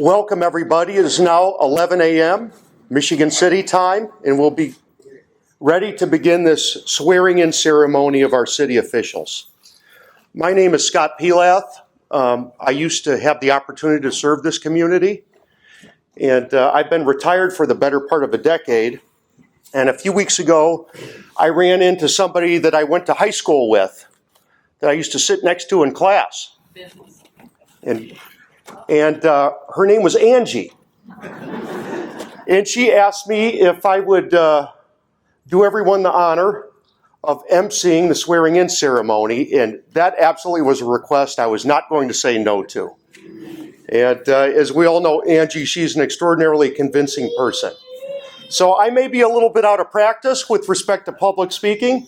Welcome, everybody. It is now 11 a.m. Michigan City time, and we'll be ready to begin this swearing-in ceremony of our city officials. My name is Scott Pilath. I used to have the opportunity to serve this community, and I've been retired for the better part of a decade. And a few weeks ago, I ran into somebody that I went to high school with, that I used to sit next to in class. And her name was Angie. And she asked me if I would do everyone the honor of emceeing the swearing-in ceremony, and that absolutely was a request I was not going to say no to. And as we all know, Angie, she's an extraordinarily convincing person. So I may be a little bit out of practice with respect to public speaking,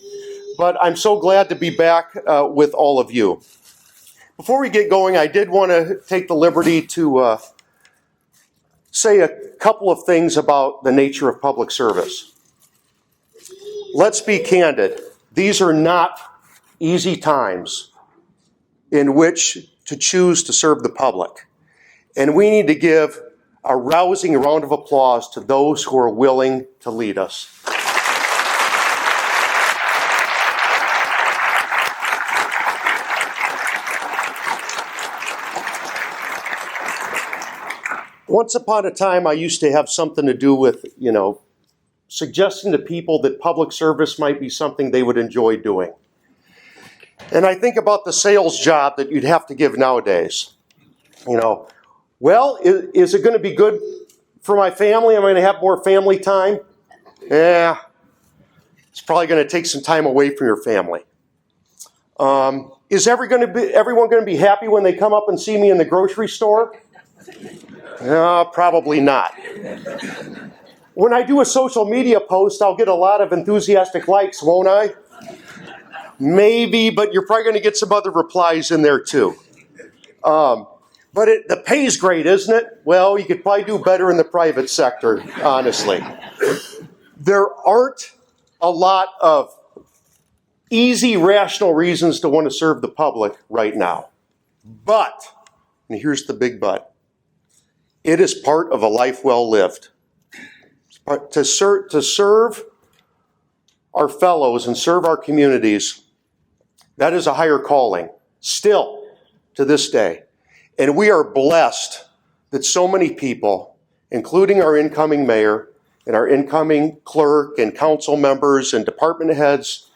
but I'm so glad to be back with all of you. Before we get going, I did want to take the liberty to say a couple of things about the nature of public service. Let's be candid. These are not easy times in which to choose to serve the public. And we need to give a rousing round of applause to those who are willing to lead us. Once upon a time, I used to have something to do with, suggesting to people that public service might be something they would enjoy doing. And I think about the sales job that you'd have to give nowadays. Well, is it going to be good for my family? Am I going to have more family time? Yeah, it's probably going to take some time away from your family. Is everyone going to be happy when they come up and see me in the grocery store? No, probably not. When I do a social media post, I'll get a lot of enthusiastic likes, won't I? Maybe, but you're probably going to get some other replies in there too. But the pay's great, isn't it? Well, you could probably do better in the private sector, honestly. There aren't a lot of easy, rational reasons to want to serve the public right now. But, and here's the big but, it is part of a life well lived. To serve our fellows and serve our communities, that is a higher calling, still to this day. And we are blessed that so many people, including our incoming mayor and our incoming clerk and council members and department heads,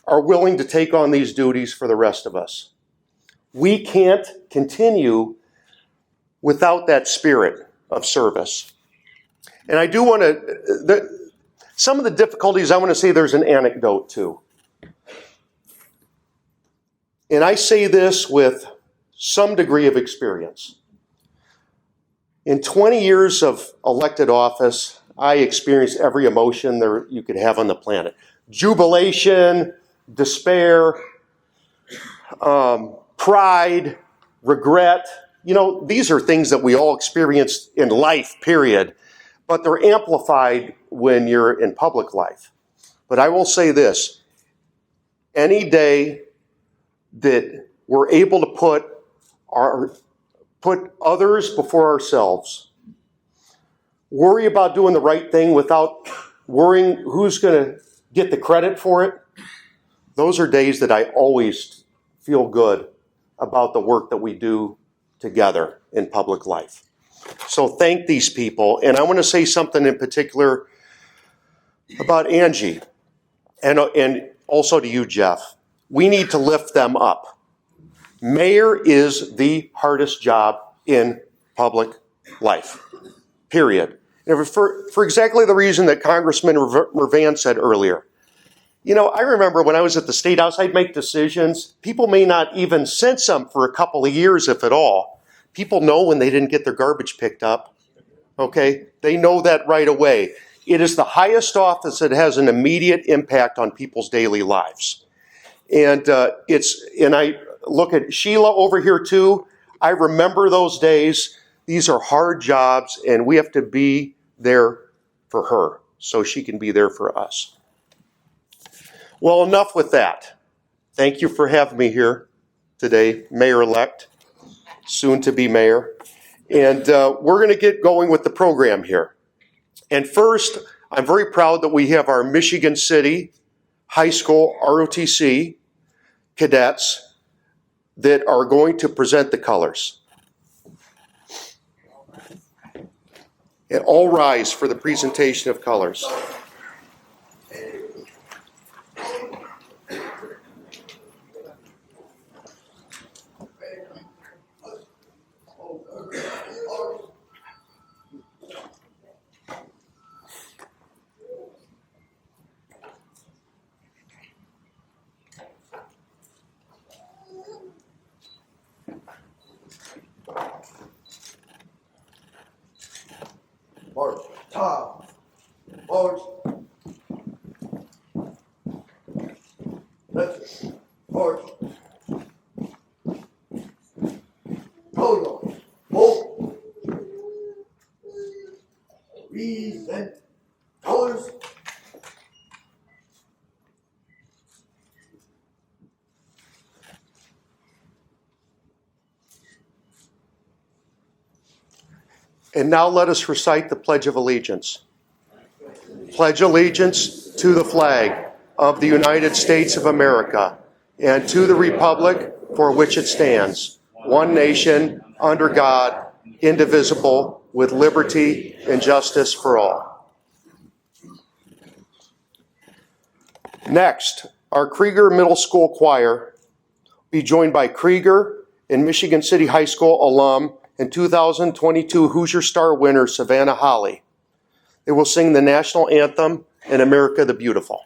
are willing to take on these duties for the rest of us. We can't continue without that spirit of service. And I do want to, some of the difficulties, I want to say there's an anecdote too. And I say this with some degree of experience. In 20 years of elected office, I experienced every emotion there you could have on the planet. Jubilation, despair, pride, regret. These are things that we all experience in life, period. But they're amplified when you're in public life. But I will say this, any day that we're able to put others before ourselves, worry about doing the right thing without worrying who's going to get the credit for it, those are days that I always feel good about the work that we do together in public life. So thank these people. And I want to say something in particular about Angie and also to you, Jeff. We need to lift them up. Mayor is the hardest job in public life, period. And for exactly the reason that Congressman Mervan said earlier. I remember when I was at the State House, I'd make decisions. People may not even sense them for a couple of years, if at all. People know when they didn't get their garbage picked up, okay? They know that right away. It is the highest office that has an immediate impact on people's daily lives. And I look at Sheila over here too. I remember those days. These are hard jobs, and we have to be there for her so she can be there for us. Well, enough with that. Thank you for having me here today, Mayor-elect, soon to be mayor. And we're going to get going with the program here. And first, I'm very proud that we have our Michigan City High School ROTC cadets that are going to present the colors. And all rise for the presentation of colors. March, top, march, left, march, total, hold, reason, colors, And now let us recite the Pledge of Allegiance. Pledge allegiance to the flag of the United States of America and to the republic for which it stands, one nation, under God, indivisible, with liberty and justice for all. Next, our Krieger Middle School Choir will be joined by Krieger and Michigan City High School alum and 2022 Hoosier Star winner Savannah Holly. They will sing the national anthem and America the Beautiful.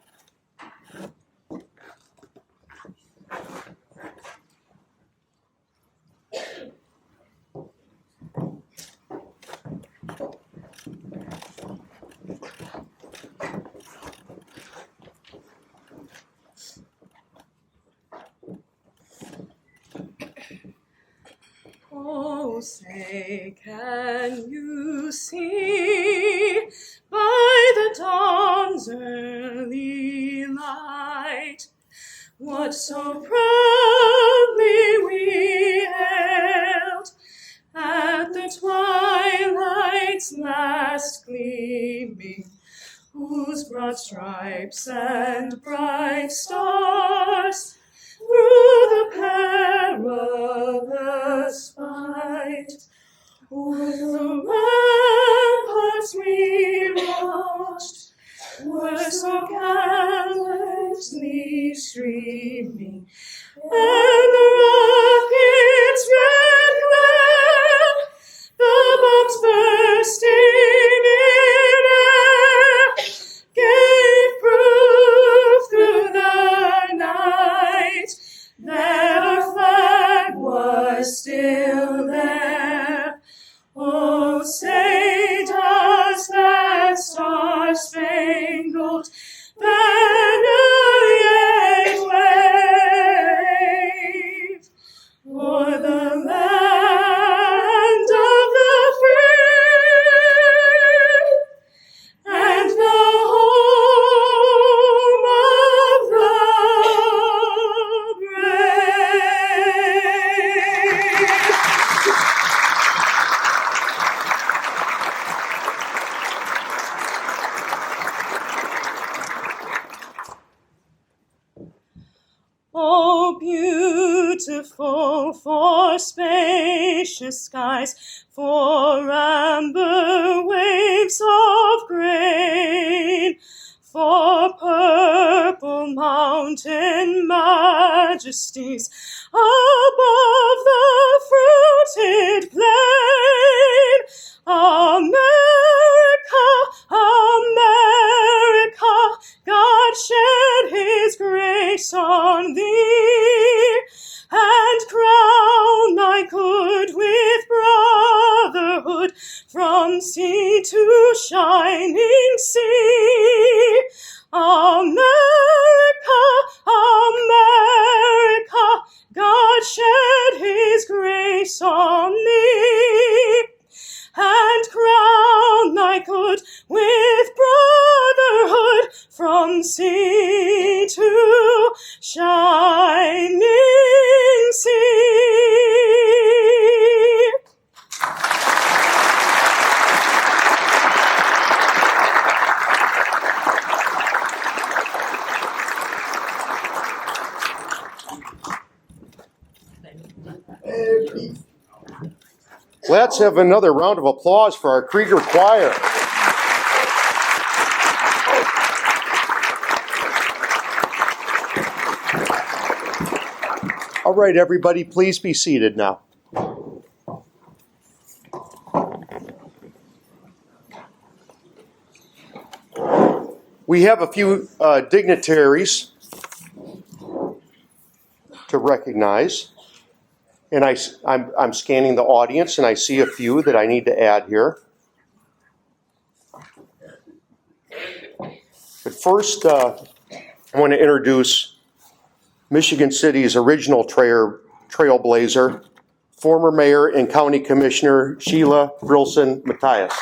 Oh, say, can you see by the dawn's early light what so proudly we hailed at the twilight's last gleaming, whose broad stripes and bright stars through the perilous fight o'er the ramparts we watched were so gallantly streaming, and the rocket's red glare, the bombs bursting in air, gave proof through the night that our flag was still there. Oh, say, does that star-spangled banner yet wave o'er the land of the free and the home of the brave? Oh, beautiful for spacious skies, for amber waves of grain, for purple mountain majesties above the fruited plain. America, America, God shed his grace on thee, and crown thy good with brotherhood from sea to shining sea. America, America, God shed his grace on thee, and peace. Let's have another round of applause for our Krieger Choir. All right, everybody, please be seated now. We have a few dignitaries to recognize, and I'm scanning the audience, and I see a few that I need to add here. But first, I want to introduce Michigan City's original trailblazer, former mayor and county commissioner Sheila Brilson Matthias.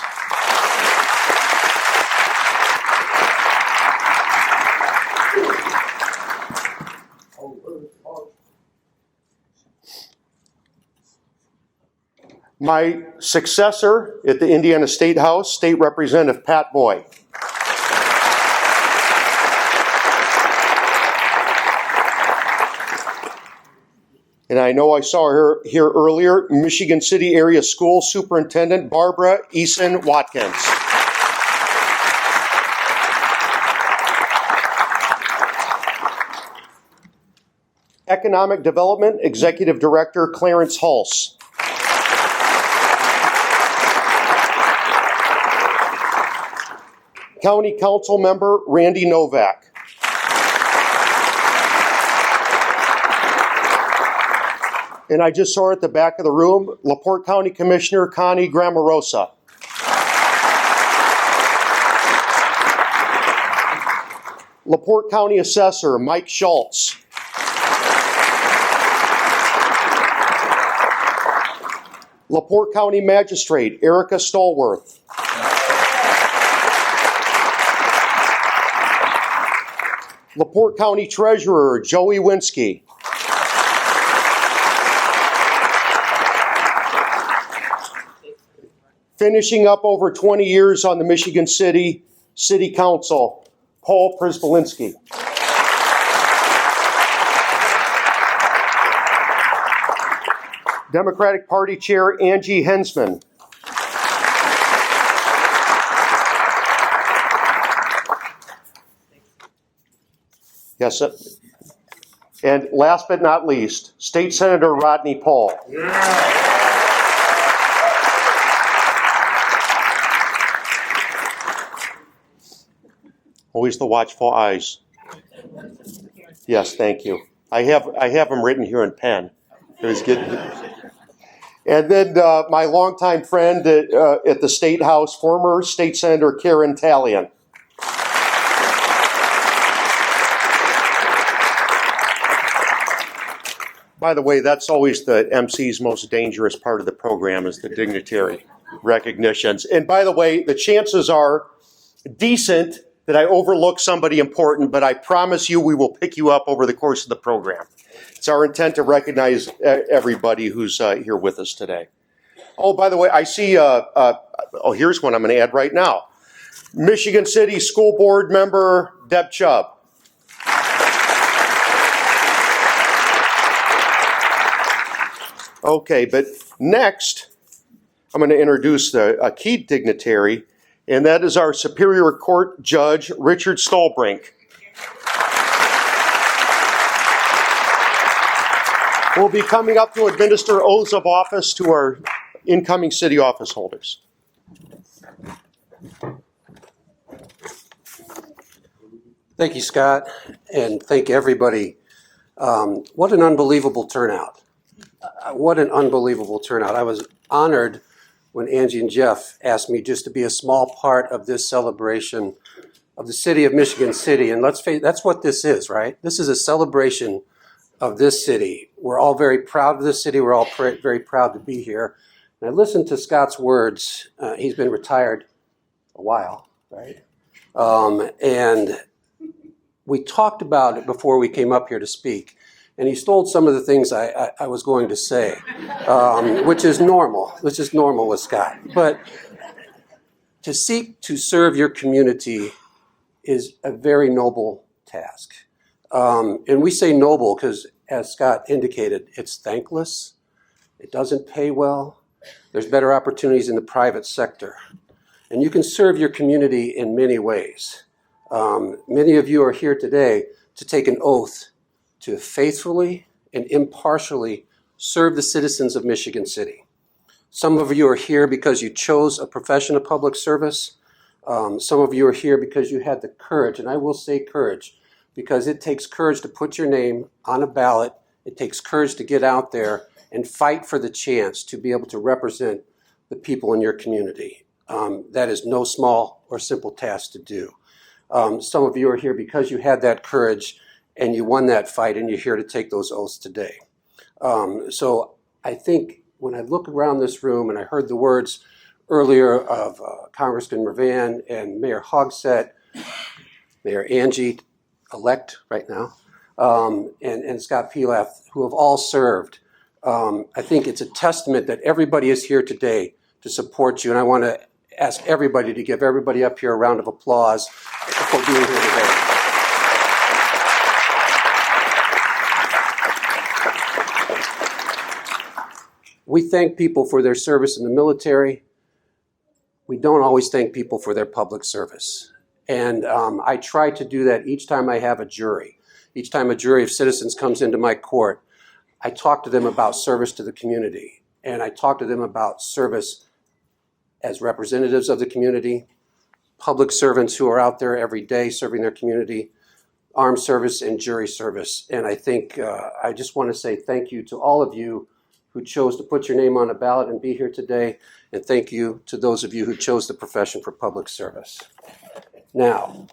My successor at the Indiana State House, State Representative Pat Boy. And I know I saw her here earlier, Michigan City Area School Superintendent Barbara Eason Watkins. Economic Development Executive Director Clarence Hulse. County Council Member Randy Novak. And I just saw her at the back of the room, LaPorte County Commissioner Connie Grammarosa. LaPorte County Assessor Mike Schultz. LaPorte County Magistrate Erica Stallworth. LaPorte County Treasurer Joey Winsky. Finishing up over 20 years on the Michigan City Council, Paul Przbalinski. Democratic Party Chair Angie Hensman. Yes, sir. And last but not least, State Senator Rodney Paul. Yeah. Always the watchful eyes. Yes, thank you. I have them written here in pen. It was good. And then my longtime friend at the State House, former State Senator Karen Talion. By the way, that's always the MC's most dangerous part of the program is the dignitary recognitions. And by the way, the chances are decent that I overlook somebody important, but I promise you we will pick you up over the course of the program. It's our intent to recognize everybody who's here with us today. Oh, by the way, I see, here's one I'm going to add right now. Michigan City School Board member Deb Chubb. Okay, but next, I'm going to introduce a key dignitary, and that is our Superior Court Judge, Richard Stolbrink. We'll be coming up to administer oaths of office to our incoming city office holders. Thank you, Scott, and thank everybody. What an unbelievable turnout. What an unbelievable turnout. I was honored when Angie and Jeff asked me just to be a small part of this celebration of the city of Michigan City. And let's face it, that's what this is, right? This is a celebration of this city. We're all very proud of this city. We're all very proud to be here. And I listened to Scott's words. He's been retired a while, right? And we talked about it before we came up here to speak. And he stole some of the things I was going to say, which is normal. Which is normal with Scott. But to seek to serve your community is a very noble task. And we say noble because, as Scott indicated, it's thankless, It doesn't pay well. There's better opportunities in the private sector. And you can serve your community in many ways. Many of you are here today to take an oath to faithfully and impartially serve the citizens of Michigan City. Some of you are here because you chose a profession of public service. Some of you are here because you had the courage, and I will say courage, because it takes courage to put your name on a ballot. It takes courage to get out there and fight for the chance to be able to represent the people in your community. That is no small or simple task to do. Some of you are here because you had that courage and you won that fight, and you're here to take those oaths today. So I think when I look around this room and I heard the words earlier of Congressman Mervan and Mayor Hogsett, Mayor Angie, elect right now, and Scott Pilaf, who have all served, I think it's a testament that everybody is here today to support you. And I want to ask everybody to give everybody up here a round of applause for being here today. We thank people for their service in the military. We don't always thank people for their public service. And I try to do that each time I have a jury. Each time a jury of citizens comes into my court, I talk to them about service to the community. And I talk to them about service as representatives of the community, public servants who are out there every day serving their community, armed service and jury service. And I think I just want to say thank you to all of you who chose to put your name on a ballot and be here today. And thank you to those of you who chose the profession for public service. Now,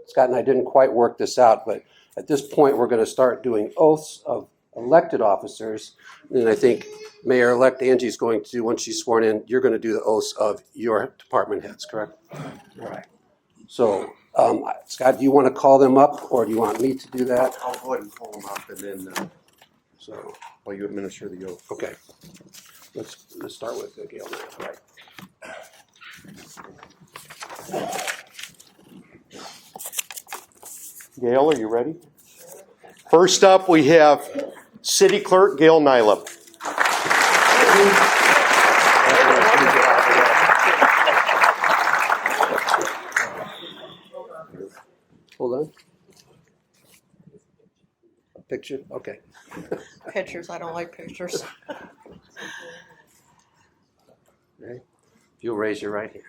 Scott and I didn't quite work this out, but at this point we're going to start doing oaths of elected officers. And I think Mayor-elect Angie is going to do, once she's sworn in, you're going to do the oaths of your department heads, correct? All right. So, Scott, do you want to call them up, or do you want me to do that? I'll go ahead and call them up, and then So, while you administer the oath. okay. Let's start with Gail now. All right. Gail, are you ready? First up, we have City Clerk Gail Nylub. Hold on. A picture? Okay. Pictures, I don't like pictures. Okay. If you'll raise your right hand.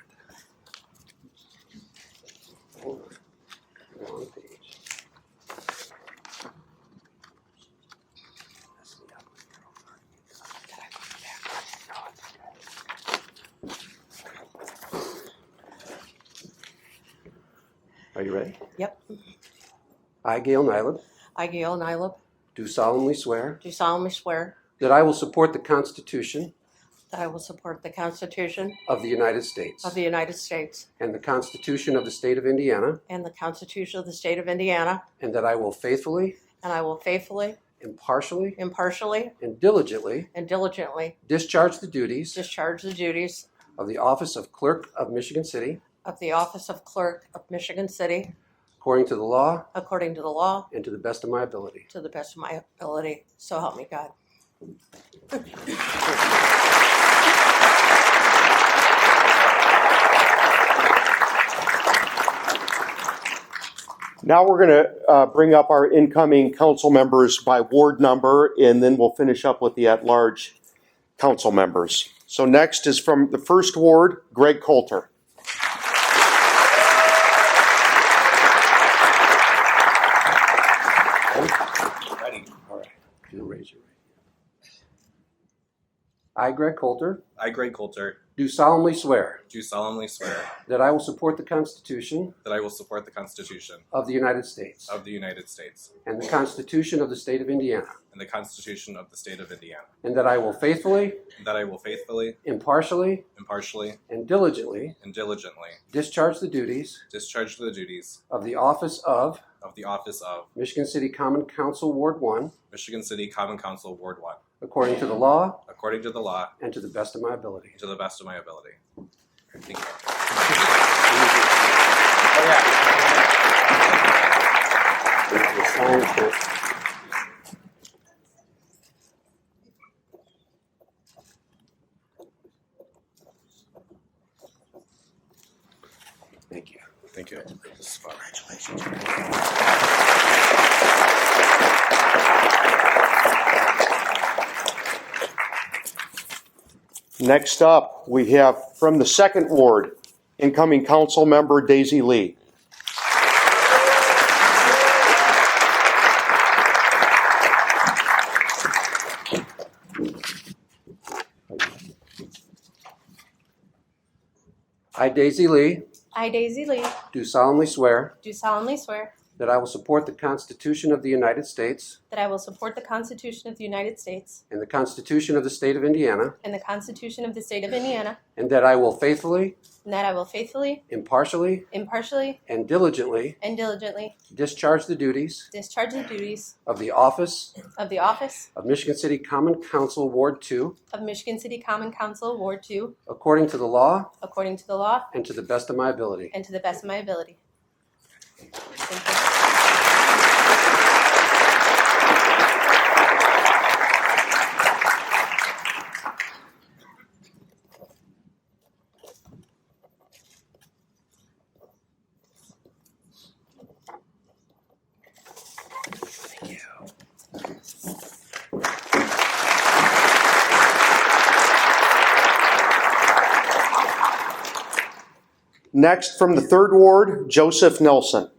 Hold on. Wrong page. Are you ready? Yep. I, Gail Nylub, I, Gail Nylub, do solemnly swear do solemnly swear that I will support the Constitution that I will support the Constitution of the United States of the United States and the Constitution of the State of Indiana, and the Constitution of the State of Indiana, and that I will faithfully, and I will faithfully, impartially, impartially, and diligently and diligently discharge the duties discharge the duties of the office of Clerk of Michigan City of the office of Clerk of Michigan City according to the law according to the law, and to the best of my ability. to the best of my ability. So help me God. Now we're going to bring up our incoming council members by ward number, and then we'll finish up with the at-large council members. So next is from the first ward, Greg Coulter. Ready. All right. You'll raise your right hand. I, Greg Coulter, I, Greg Coulter, do solemnly swear do solemnly swear that I will support the Constitution that I will support the Constitution of the United States of the United States and the Constitution of the State of Indiana, and the Constitution of the State of Indiana, and that I will faithfully, and that I will faithfully, impartially, impartially, and diligently and diligently discharge the duties discharge the duties of the office of Michigan City Common Council Ward 1 Michigan City Common Council Ward 1 according to the law according to the law and to the best of my ability. to the best of my ability. Thank you. Thank you. Thank you. Next up, we have from the 2nd Ward, incoming council member Daisy Lee. I, Daisy Lee, I, Daisy Lee, do solemnly swear do solemnly swear that I will support the Constitution of the United States that I will support the Constitution of the United States and the Constitution of the State of Indiana, and the Constitution of the State of Indiana, and that I will faithfully, and that I will faithfully, impartially, impartially, and diligently and diligently discharge the duties discharge the duties of the office of the office of Michigan City Common Council Ward 2 of Michigan City Common Council Ward 2 according to the law according to the law and to the best of my ability. and to the best of my ability. Thank Next, from the 3rd Ward, Joseph Nelson.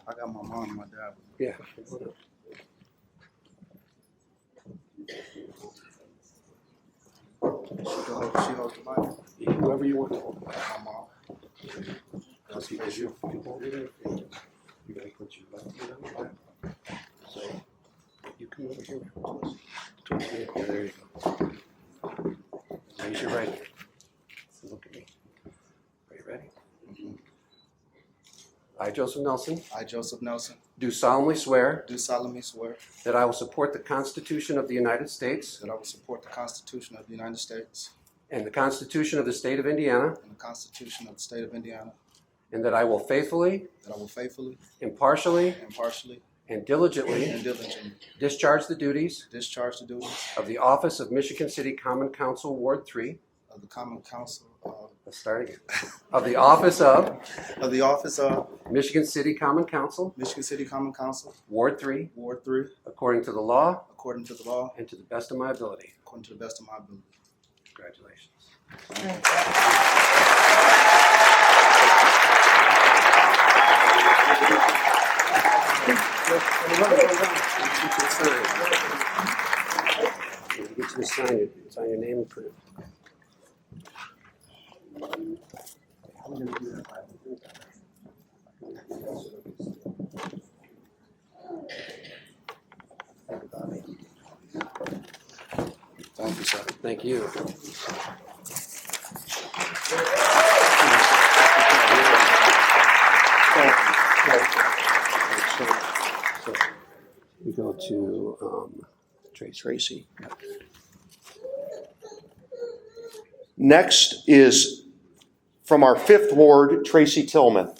I got my mom and my dad. Yeah. She holds the Bible. Whoever you want to hold. My mom. That's because you hold it in. You're going to put your left hand on your lap. So you come over here. Towards me. Yeah, there you go. Raise your right hand. Look at me. Are you ready? I, Joseph Nelson, I, Joseph Nelson, do solemnly swear do solemnly swear that I will support the Constitution of the United States that I will support the Constitution of the United States and the Constitution of the State of Indiana, and the Constitution of the State of Indiana, and that I will faithfully, that I will faithfully, impartially, impartially, and diligently and diligently discharge the duties discharge the duties of the office of Michigan City Common Council Ward 3. of the Common Council Let's start again. Of the office of Michigan City Common Council Ward 3, Ward 3 according to the law according to the law, and to the best of my ability. according to the best of my ability. Congratulations. Get you to sign it. Sign your name and print. Thank you, sir. Thank you. So we go to Tracy. Next is from our 5th Ward, Tracy Tillman.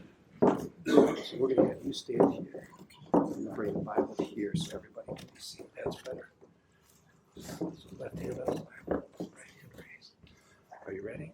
So we're going to have you stand here. And bring the Bible here so everybody can see. That's better. So left hand on the Bible, right hand raised. Are you ready?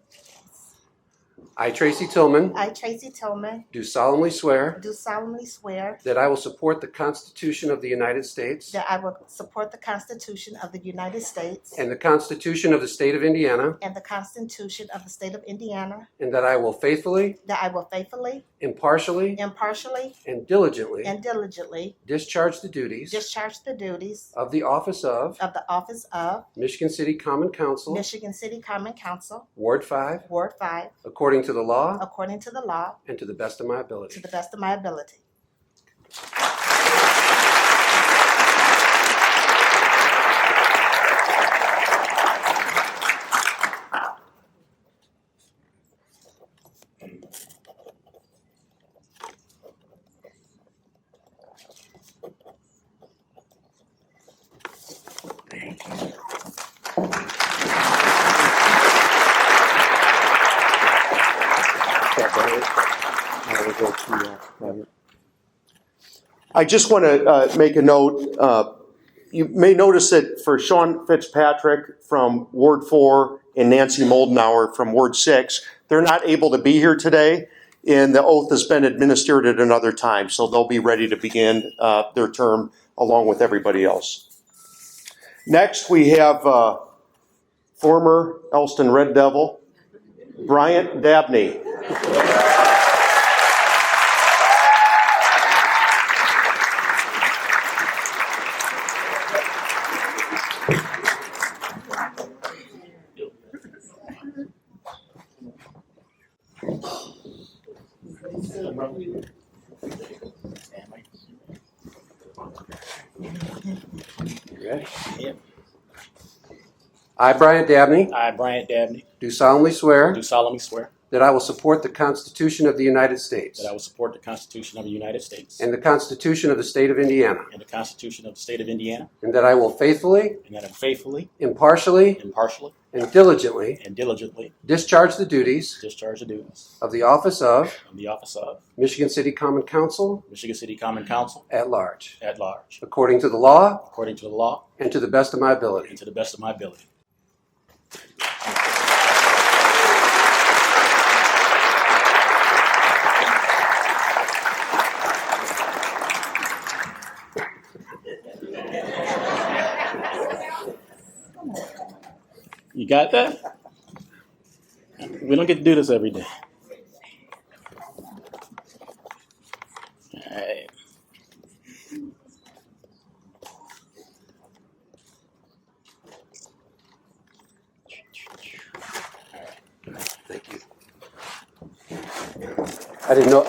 I, Tracy Tillman, I, Tracy Tillman, do solemnly swear do solemnly swear that I will support the Constitution of the United States that I will support the Constitution of the United States and the Constitution of the State of Indiana, and the Constitution of the State of Indiana, and that I will faithfully, that I will faithfully, impartially, impartially, and diligently and diligently discharge the duties discharge the duties of the office of of the office of Michigan City Common Council, Michigan City Common Council, Ward 5, Ward 5, according to the law according to the law, and to the best of my to ability. the best of my ability. I just want to make a note. You may notice that for Sean Fitzpatrick from Ward 4 and Nancy Moldenauer from Ward 6, they're not able to be here today, and the oath has been administered at another time, so they'll be ready to begin their term along with everybody else. Next, we have former Elston Red Devil, Bryant Dabney. Ready? I, Bryant Dabney, I, Bryant Dabney, do solemnly swear do solemnly swear that I will support the Constitution of the United States that I will support the Constitution of the United States and the Constitution of the State of Indiana, and the Constitution of the State of Indiana, and that I will faithfully, and that I faithfully, impartially, impartially, and diligently and diligently discharge the duties discharge the duties of the office of of the office of Michigan City Common Council Michigan City Common Council at large, at large, according to the law according to the law and to the best of my and ability. to the best of my ability. You got that? We don't get to do this every day. All right. Thank you. I didn't know.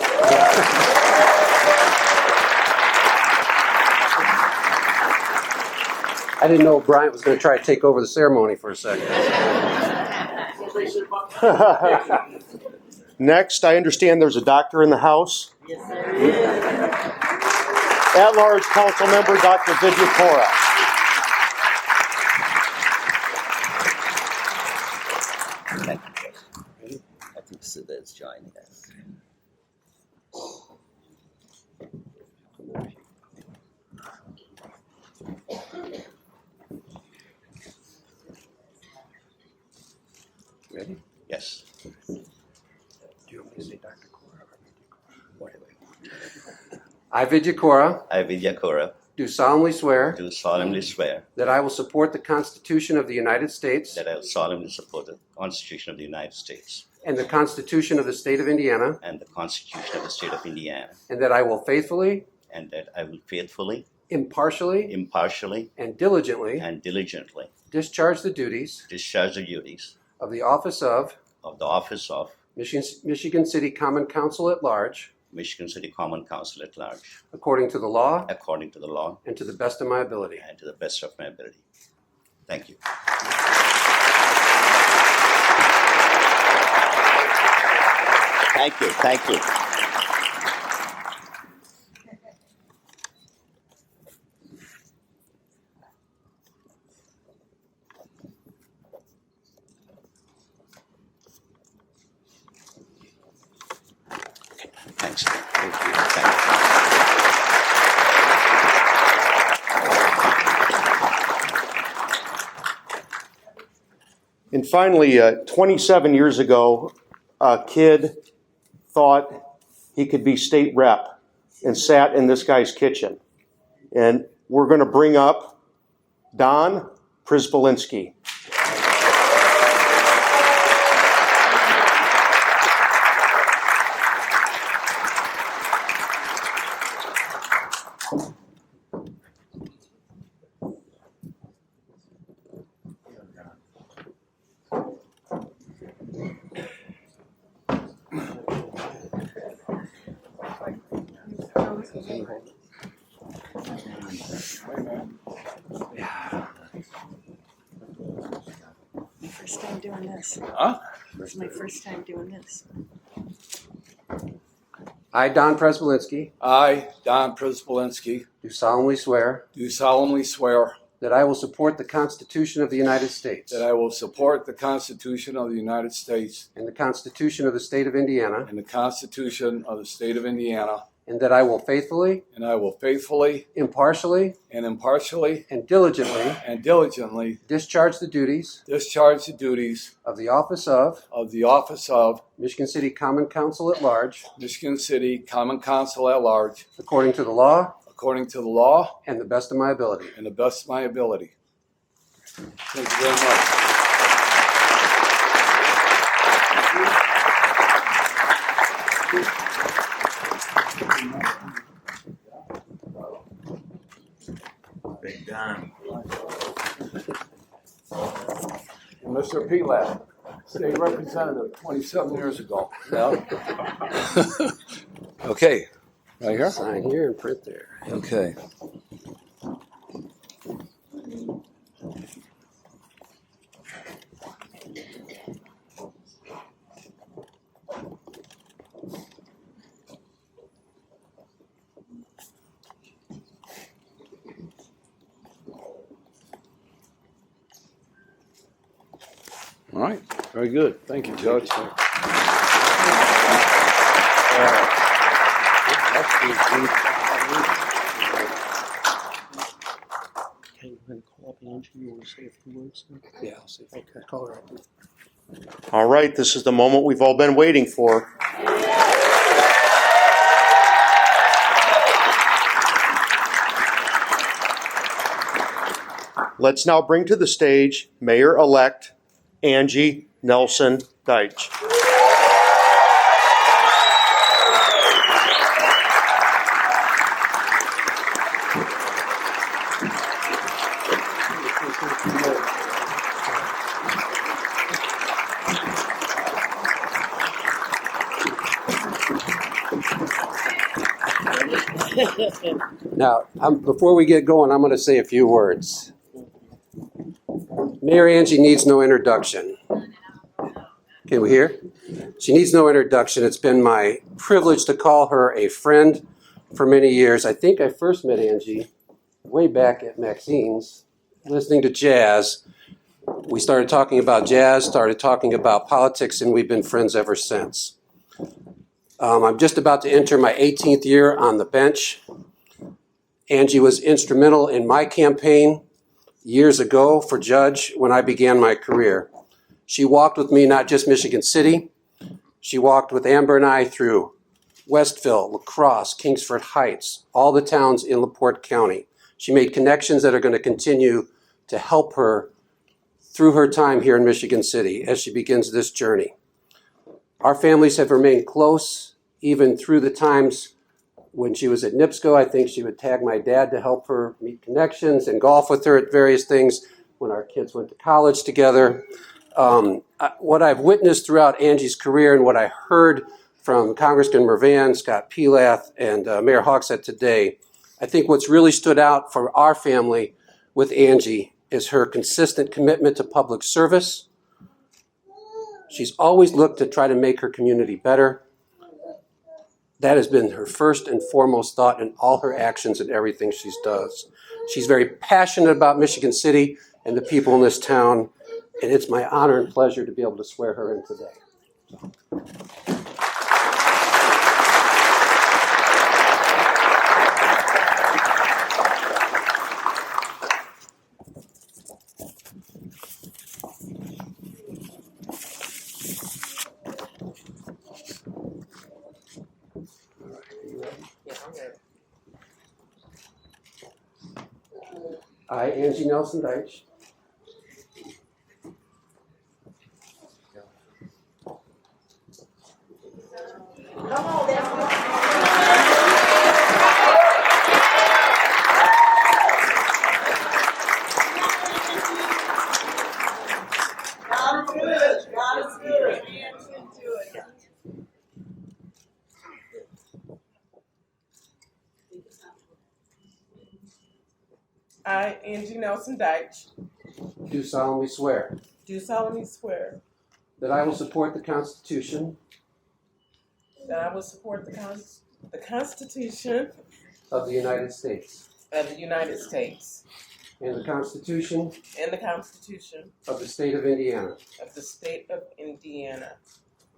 I didn't know Bryant was going to try to take over the ceremony for a second. Next, I understand there's a doctor in the house. At-large council member, Dr. Vidyakora. Thank you. I think Sudha is joining us. Ready? Yes. Do you want me to say Dr. Cora or Whatever. I, Vidyakora, I, Vidyakora, do solemnly swear do solemnly swear that I will support the Constitution of the United States that I will solemnly support the Constitution of the United States and the Constitution of the State of Indiana, and the Constitution of the State of Indiana, and that I will faithfully, and that I will faithfully, impartially, impartially, and diligently and diligently discharge the duties discharge the duties of the office of of the office of Michigan City Common Council at large, Michigan City Common Council at large, according to the law according to the law and to the best of my ability. and to the best of my ability. Thank you. Thank you. Thank you. Thanks. Thank you. Thank you. And finally, 27 years ago, a kid thought he could be state rep and sat in this guy's kitchen. And we're going to bring up Don Przybolinsky. First time doing this. Huh? This is my first time doing this. I, Don Przybolinsky, I, Don Przybolinsky, do solemnly swear do solemnly swear that I will support the Constitution of the United States that I will support the Constitution of the United States and the Constitution of the State of Indiana, and the Constitution of the State of Indiana, and that I will faithfully, impartially, and diligently discharge the duties of the office of Michigan City Common Council at large according to the law and the best of my ability. Thank you very much. Big Don. Mr. Pelak, state representative, 27 years ago. Okay, right here? Sign here and print there. Okay. All right, very good. Thank you, Judge. Okay, you going to call up Angie? You want to say a few words? Yeah, I'll see. Okay, call her up. All right, this is the moment we've all been waiting for. Let's now bring to the stage Mayor-elect Angie Nelson Deuitch. Now, before we get going, I'm going to say a few words. Mayor Angie needs no introduction. Can we hear? She needs no introduction. It's been my privilege to call her a friend for many years. I think I first met Angie way back at Maxine's, listening to jazz. We started talking about jazz, started talking about politics, and we've been friends ever since. I'm just about to enter my 18th year on the bench. Angie was instrumental in my campaign years ago for judge when I began my career. She walked with me, not just Michigan City. She walked with Amber and I through Westville, La Crosse, Kingsford Heights, all the towns in LaPorte County. She made connections that are going to continue to help her through her time here in Michigan City as she begins this journey. Our families have remained close, even through the times when she was at NIPSCO. I think she would tag my dad to help her meet connections and golf with her at various things when our kids went to college together. What I've witnessed throughout Angie's career and what I heard from Congressman Mervan, Scott Pelath, and Mayor Hogsett today, I think what's really stood out for our family with Angie is her consistent commitment to public service. She's always looked to try to make her community better. That has been her first and foremost thought in all her actions and everything she does. She's very passionate about Michigan City and the people in this town, and it's my honor and pleasure to be able to swear her in today. I, Angie Nelson Deuitch, I, Angie Nelson Deuitch, do solemnly swear do solemnly swear that I will support the Constitution that I will support the Constitution of the United States of the United States and the Constitution and the Constitution of the State of Indiana, of the State of Indiana,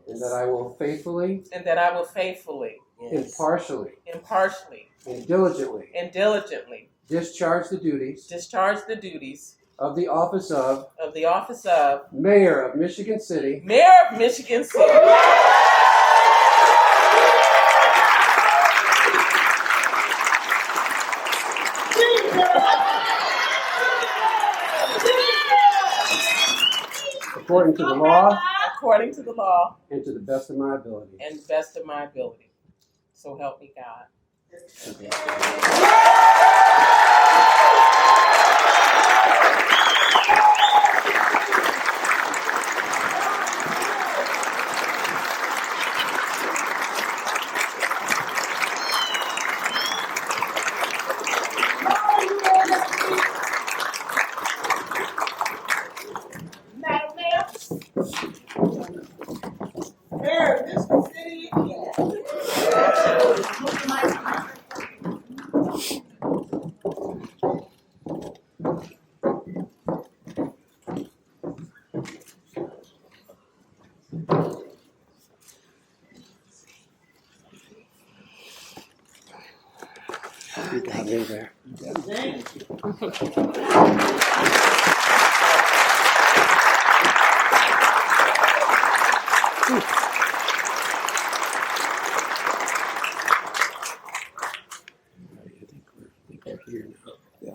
and that I will faithfully, and that I will faithfully, impartially, impartially, and diligently and diligently discharge the duties of of the office of Mayor Mayor of Michigan City of Michigan City according to the law according to the law and to the best of my ability. and the best of my ability. So help me God. Madam Mayor. Mayor, this is the city. You got me there. Here now. Yeah.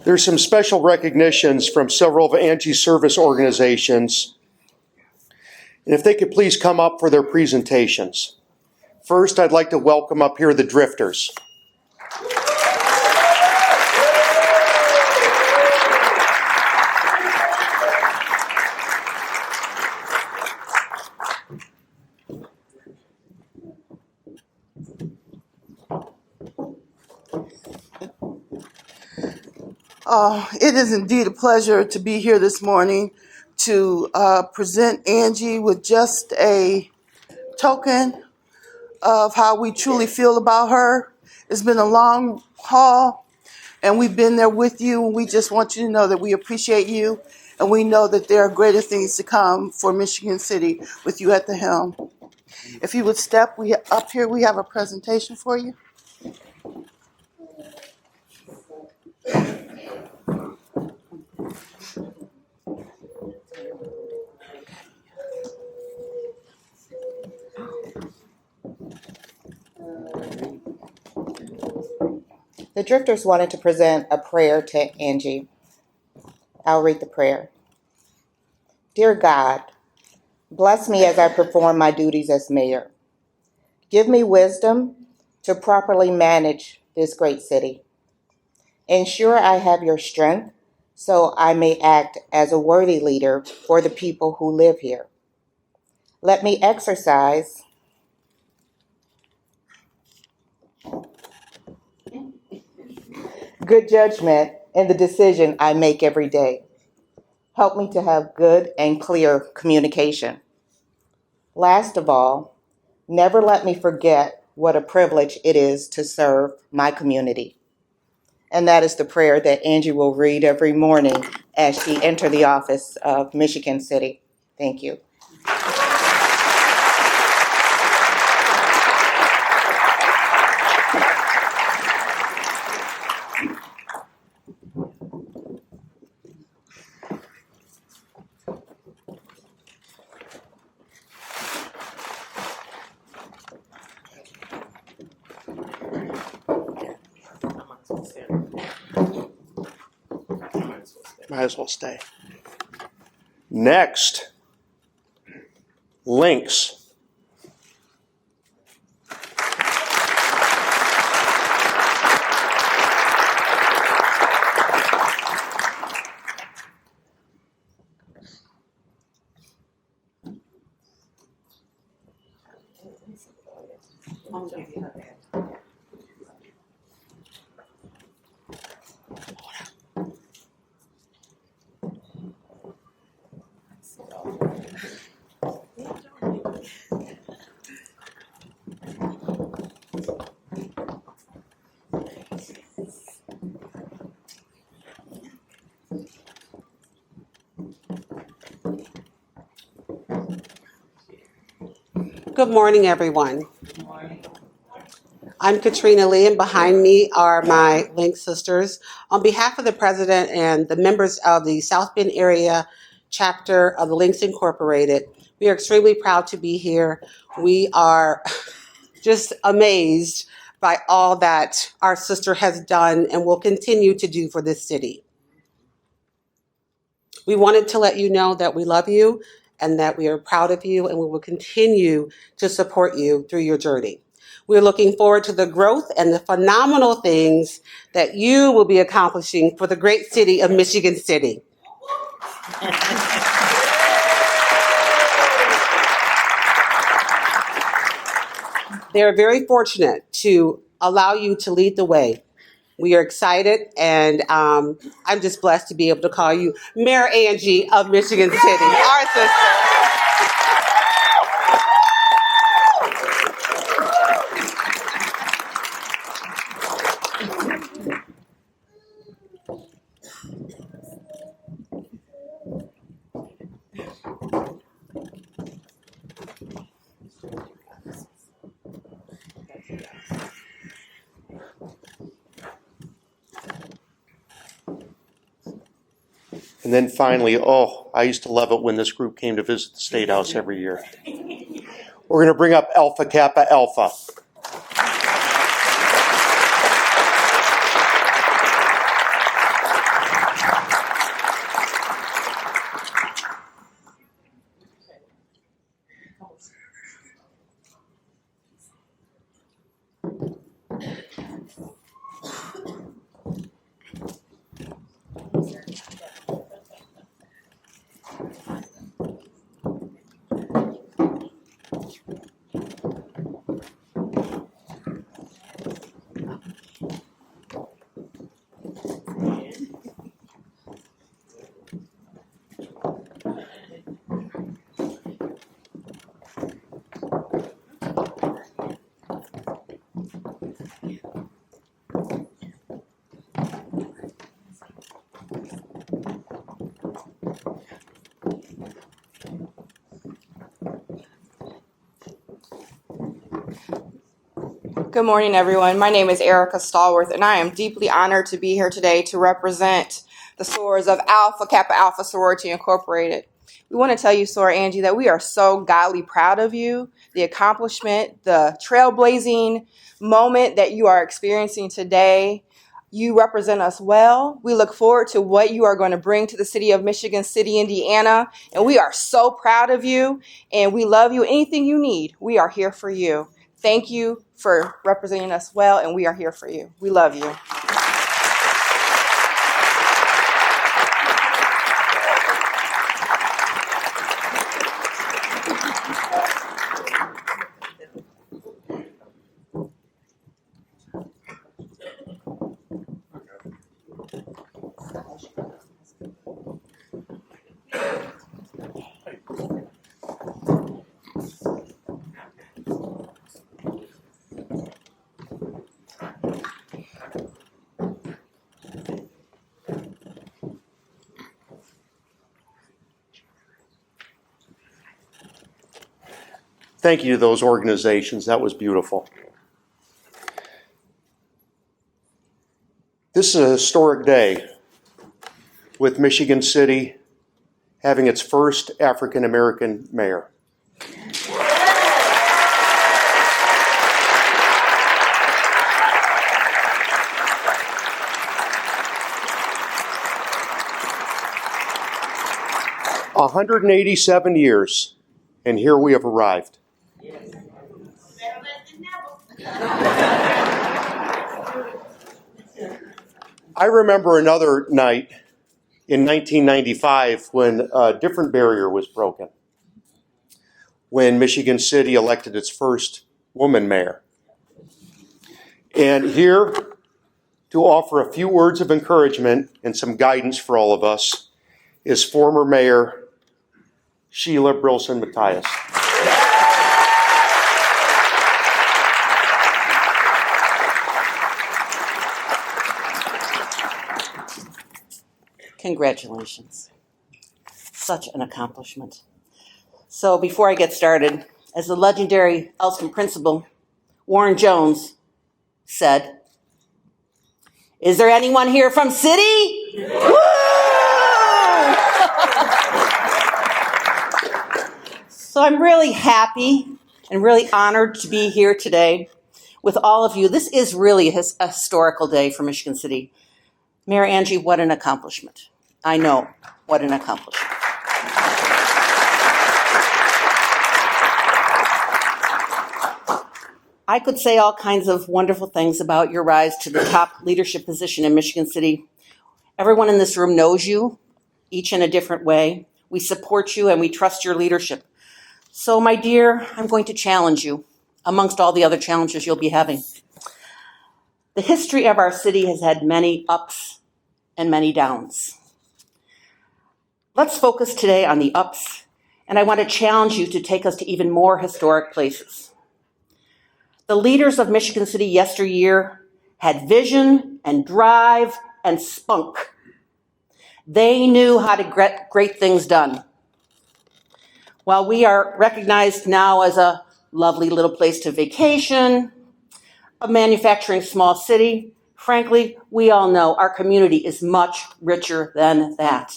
There's some special recognitions from several of Angie's service organizations. And if they could please come up for their presentations. First, I'd like to welcome up here the Drifters. It is indeed a pleasure to be here this morning to present Angie with just a token of how we truly feel about her. It's been a long haul, and we've been there with you, and we just want you to know that we appreciate you, and we know that there are greater things to come for Michigan City with you at the helm. If you would step up here, we have a presentation for you. The Drifters wanted to present a prayer to Angie. I'll read the prayer. Dear God, bless me as I perform my duties as mayor. Give me wisdom to properly manage this great city. Ensure I have your strength so I may act as a worthy leader for the people who live here. Let me exercise good judgment in the decision I make every day. Help me to have good and clear communication. Last of all, never let me forget what a privilege it is to serve my community. And that is the prayer that Angie will read every morning as she enters the office of Michigan City. Thank you. Might as well stay. Next, links. Good morning, everyone. I'm Katrina Lee, and behind me are my Link sisters. On behalf of the president and the members of the South Bend area chapter of the Links Incorporated, we are extremely proud to be here. We are just amazed by all that our sister has done and will continue to do for this city. We wanted to let you know that we love you and that we are proud of you, and we will continue to support you through your journey. We're looking forward to the growth and the phenomenal things that you will be accomplishing for the great city of Michigan City. They're very fortunate to allow you to lead the way. We are excited, and I'm just blessed to be able to call you Mayor Angie of Michigan City, our sister. And then finally, I used to love it when this group came to visit the State House every year. We're going to bring up Alpha Kappa Alpha. Good morning, everyone. My name is Erica Stallworth, and I am deeply honored to be here today to represent the sorors of Alpha Kappa Alpha Sorority Incorporated. We want to tell you, Soror Angie, that we are so godly proud of you, the accomplishment, the trailblazing moment that you are experiencing today. You represent us well. We look forward to what you are going to bring to the city of Michigan City, Indiana, and we are so proud of you, and we love you. Anything you need, we are here for you. Thank you for representing us well, and we are here for you. We love you. Thank you to those organizations. That was beautiful. This is a historic day with Michigan City having its first African American mayor. Yes. 187 years, and here we have arrived. I remember another night in 1995 when a different barrier was broken, when Michigan City elected its first woman mayor. And here to offer a few words of encouragement and some guidance for all of us is former Mayor Sheila Brilson Matthias. Congratulations. Such an accomplishment. So before I get started, as the legendary Elston principal, Warren Jones, said, "Is there anyone here from City?" Woo! So I'm really happy and really honored to be here today with all of you. This is really a historical day for Michigan City. Mayor Angie, what an accomplishment. I know, what an accomplishment. I could say all kinds of wonderful things about your rise to the top leadership position in Michigan City. Everyone in this room knows you, each in a different way. We support you and we trust your leadership. So, my dear, I'm going to challenge you amongst all the other challenges you'll be having. The history of our city has had many ups and many downs. Let's focus today on the ups, and I want to challenge you to take us to even more historic places. The leaders of Michigan City yesteryear had vision and drive and spunk. They knew how to get great things done. While we are recognized now as a lovely little place to vacation, a manufacturing small city, frankly, we all know our community is much richer than that.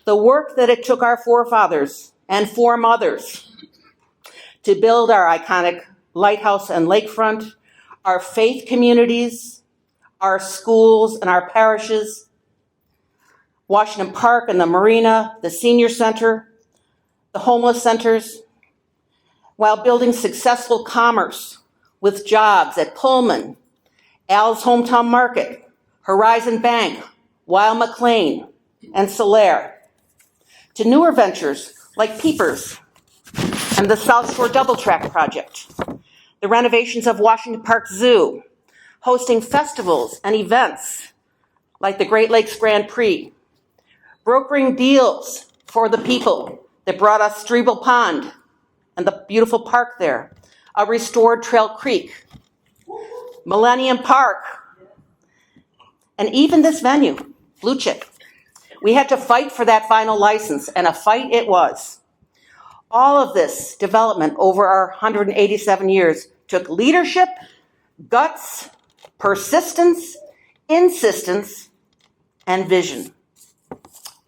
The work that it took our forefathers and foremothers to build our iconic lighthouse and lakefront, our faith communities, our schools and our parishes, Washington Park and the marina, the senior center, the homeless centers, while building successful commerce with jobs at Pullman, Al's Hometown Market, Horizon Bank, Weil McLean, and Solaire, to newer ventures like Peepers and the South Shore Double Track Project, the renovations of Washington Park Zoo, hosting festivals and events like the Great Lakes Grand Prix, brokering deals for the people that brought us Strebel Pond and the beautiful park there, a restored Trail Creek, Millennium Park, and even this venue, Blue Chip. We had to fight for that final license, and a fight it was. All of this development over our 187 years took leadership, guts, persistence, insistence, and vision.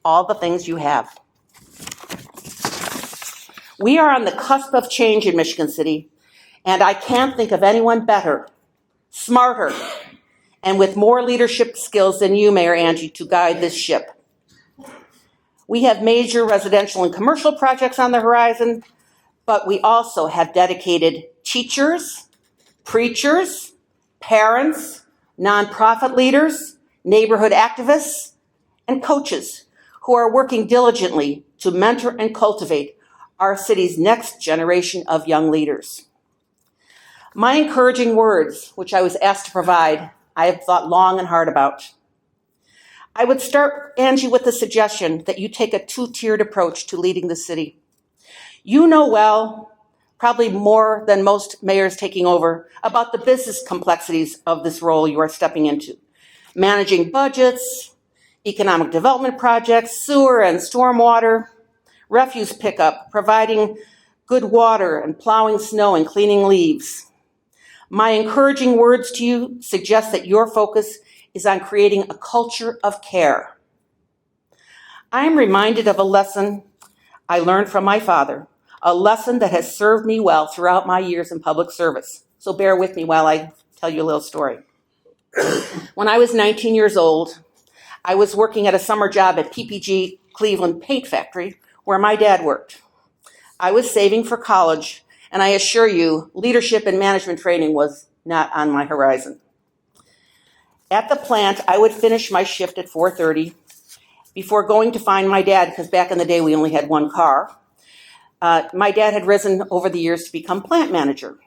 All the things you have. We are on the cusp of change in Michigan City, and I can't think of anyone better, smarter, and with more leadership skills than you, Mayor Angie, to guide this ship. We have major residential and commercial projects on the horizon, but we also have dedicated teachers, preachers, parents, nonprofit leaders, neighborhood activists, and coaches who are working diligently to mentor and cultivate our city's next generation of young leaders. My encouraging words, which I was asked to provide, I have thought long and hard about. I would start, Angie, with the suggestion that you take a two-tiered approach to leading the city. You know well, probably more than most mayors taking over, about the business complexities of this role you are stepping into. Managing budgets, economic development projects, sewer and stormwater, refuse pickup, providing good water and plowing snow and cleaning leaves. My encouraging words to you suggest that your focus is on creating a culture of care. I am reminded of a lesson I learned from my father, a lesson that has served me well throughout my years in public service. So bear with me while I tell you a little story. When I was 19 years old, I was working at a summer job at PPG Cleveland Paint Factory, where my dad worked. I was saving for college, and I assure you, leadership and management training was not on my horizon. At the plant, I would finish my shift at 4:30 before going to find my dad, because back in the day we only had one car. My dad had risen over the years to become plant manager.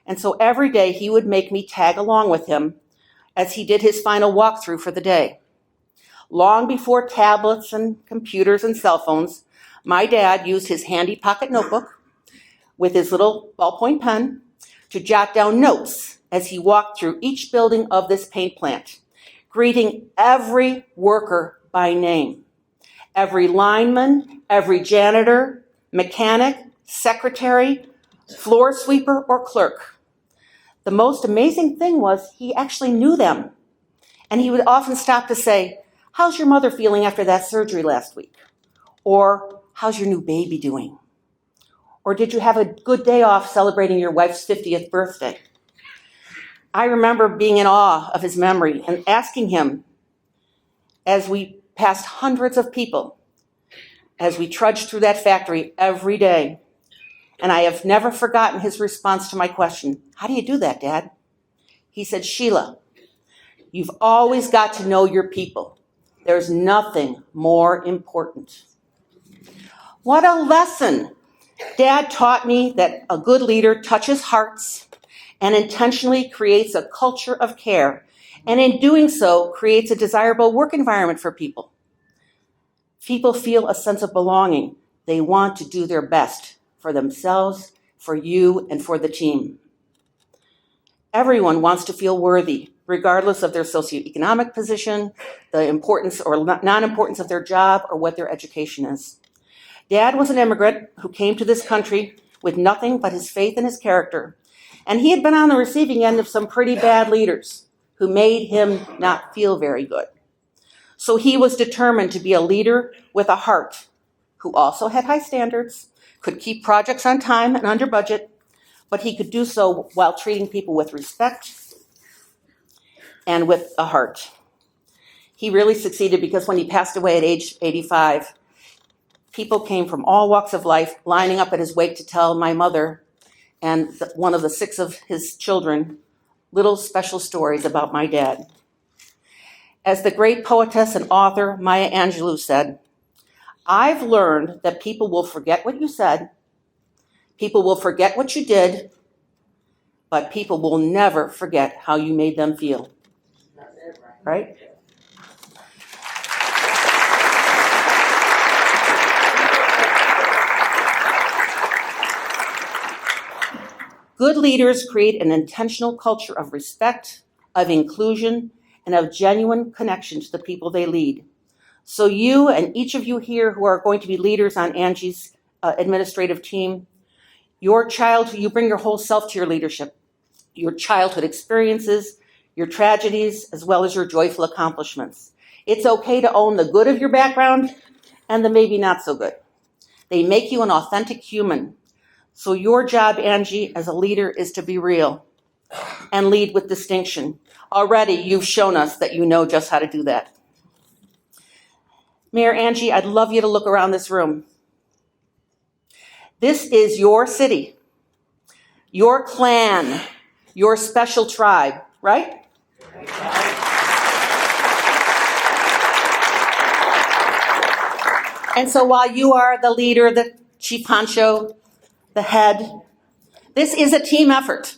And so every day he would make me tag along with him as he did his final walkthrough for the day. Long before tablets and computers and cell phones, my dad used his handy pocket notebook with his little ballpoint pen to jot down notes as he walked through each building of this paint plant, greeting every worker by name. Every lineman, every janitor, mechanic, secretary, floor sweeper, or clerk. The most amazing thing was he actually knew them. And he would often stop to say, "How's your mother feeling after that surgery last week?" Or, "How's your new baby doing?" Or, "Did you have a good day off celebrating your wife's 50th birthday?" I remember being in awe of his memory and asking him as we passed hundreds of people, as we trudged through that factory every day. And I have never forgotten his response to my question, "How do you do that, Dad?" He said, "Sheila, you've always got to know your people. There's nothing more important." What a lesson. Dad taught me that a good leader touches hearts and intentionally creates a culture of care, and in doing so, creates a desirable work environment for people. People feel a sense of belonging. They want to do their best for themselves, for you, and for the team. Everyone wants to feel worthy, regardless of their socioeconomic position, the importance or non-importance of their job, or what their education is. Dad was an immigrant who came to this country with nothing but his faith and his character, and he had been on the receiving end of some pretty bad leaders who made him not feel very good. So he was determined to be a leader with a heart, who also had high standards, could keep projects on time and under budget, but he could do so while treating people with respect and with a heart. He really succeeded because when he passed away at age 85, people came from all walks of life lining up at his wake to tell my mother and one of the 6 of his children little special stories about my dad. As the great poetess and author Maya Angelou said, "I've learned that people will forget what you said, people will forget what you did, but people will never forget how you made them feel." Right? Good leaders create an intentional culture of respect, of inclusion, and of genuine connection to the people they lead. So you and each of you here who are going to be leaders on Angie's administrative team, you bring your whole self to your leadership, your childhood experiences, your tragedies, as well as your joyful accomplishments. It's okay to own the good of your background and the maybe not so good. They make you an authentic human. So your job, Angie, as a leader is to be real and lead with distinction. Already, you've shown us that you know just how to do that. Mayor Angie, I'd love you to look around this room. This is your city, your clan, your special tribe, right? And so while you are the leader, the chief honcho, the head, this is a team effort.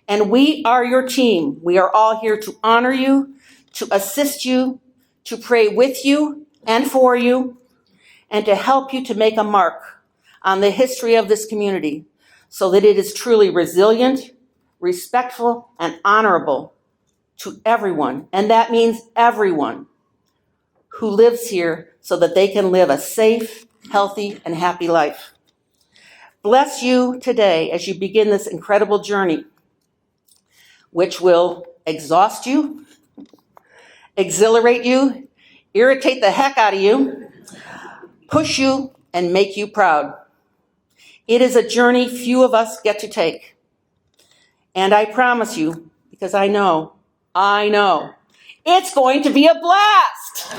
And we are your team. We are all here to honor you, to assist you, to pray with you and for you, and to help you to make a mark on the history of this community so that it is truly resilient, respectful, and honorable to everyone. And that means everyone who lives here so that they can live a safe, healthy, and happy life. Bless you today as you begin this incredible journey, which will exhaust you, exhilarate you, irritate the heck out of you, push you, and make you proud. It is a journey few of us get to take. And I promise you, because I know, it's going to be a blast.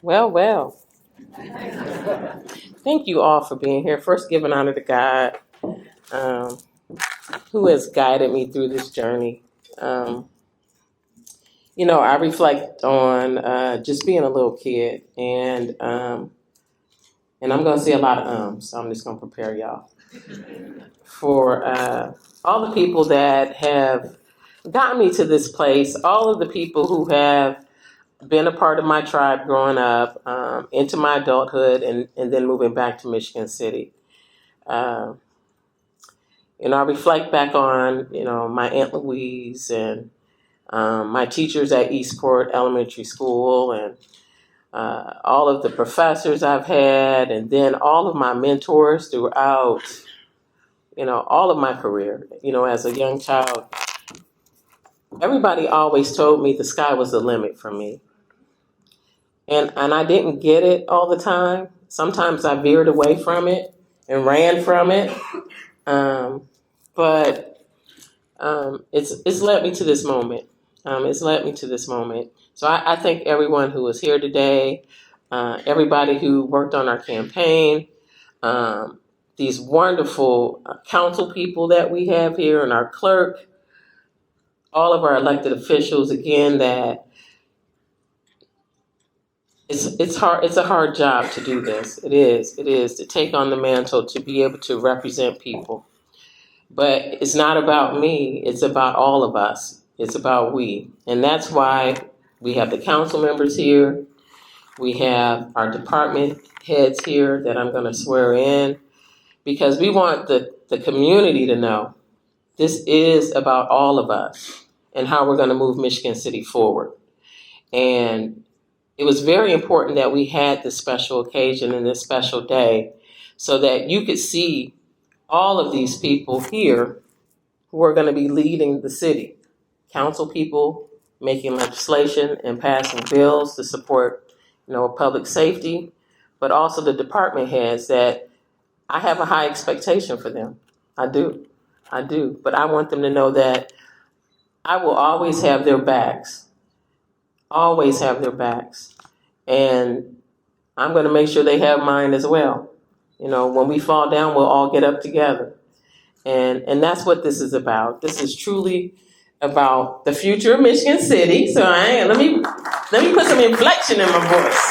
Well, well. Thank you all for being here. First, giving honor to God, who has guided me through this journey. I reflect on just being a little kid, and I'm going to say a lot of so I'm just going to prepare y'all for all the people that have gotten me to this place, all of the people who have been a part of my tribe growing up, into my adulthood, and then moving back to Michigan City. I reflect back on, my Aunt Louise and my teachers at Eastport Elementary School, and all of the professors I've had, and then all of my mentors throughout, all of my career. As a young child, everybody always told me the sky was the limit for me. And I didn't get it all the time. Sometimes I veered away from it and ran from it. But it's led me to this moment. It's led me to this moment. So I thank everyone who was here today, everybody who worked on our campaign, these wonderful council people that we have here, and our clerk, all of our elected officials, again, that it's hard. It's a hard job to do this. It is to take on the mantle, to be able to represent people. But it's not about me. It's about all of us. It's about we. And that's why we have the council members here. We have our department heads here that I'm going to swear in, because we want the community to know this is about all of us and how we're going to move Michigan City forward. And it was very important that we had this special occasion and this special day so that you could see all of these people here who are going to be leading the city. Council people making legislation and passing bills to support, public safety, but also the department heads that I have a high expectation for them. I do. But I want them to know that I will always have their backs. Always have their backs. And I'm going to make sure they have mine as well. When we fall down, we'll all get up together. And that's what this is about. This is truly about the future of Michigan City. So let me put some inflection in my voice.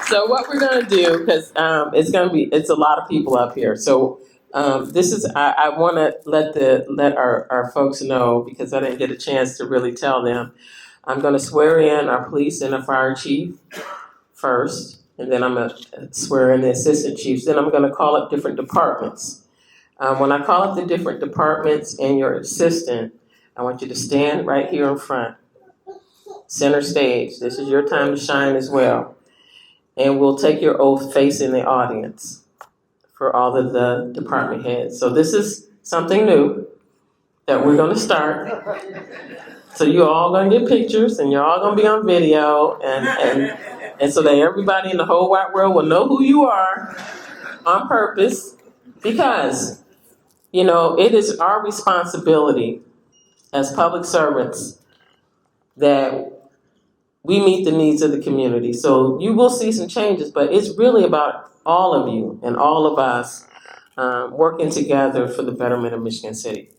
So what we're going to do, because it's a lot of people up here. So I want to let our folks know, because I didn't get a chance to really tell them. I'm going to swear in our police and our fire chief first, and then I'm going to swear in the assistant chiefs. Then I'm going to call up different departments. When I call up the different departments and your assistant, I want you to stand right here in front, center stage. This is your time to shine as well. And we'll take your oath facing the audience for all of the department heads. So this is something new that we're going to start. So you're all going to get pictures, and you're all going to be on video, and so that everybody in the whole wide world will know who you are on purpose, because, it is our responsibility as public servants that we meet the needs of the community. So you will see some changes, but it's really about all of you and all of us working together for the betterment of Michigan City.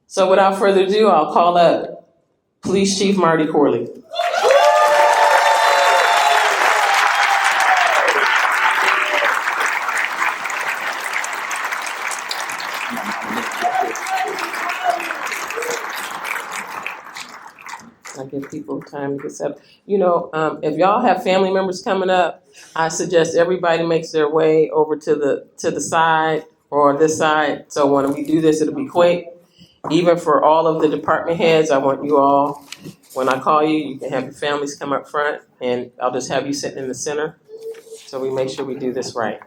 So without further ado, I'll call up Police Chief Marty Corley. I give people time to get set up. If y'all have family members coming up, I suggest everybody makes their way over to the side or this side. So when we do this, it'll be quick. Even for all of the department heads, I want you all, when I call you, you can have your families come up front, and I'll just have you sitting in the center. So we make sure we do this right.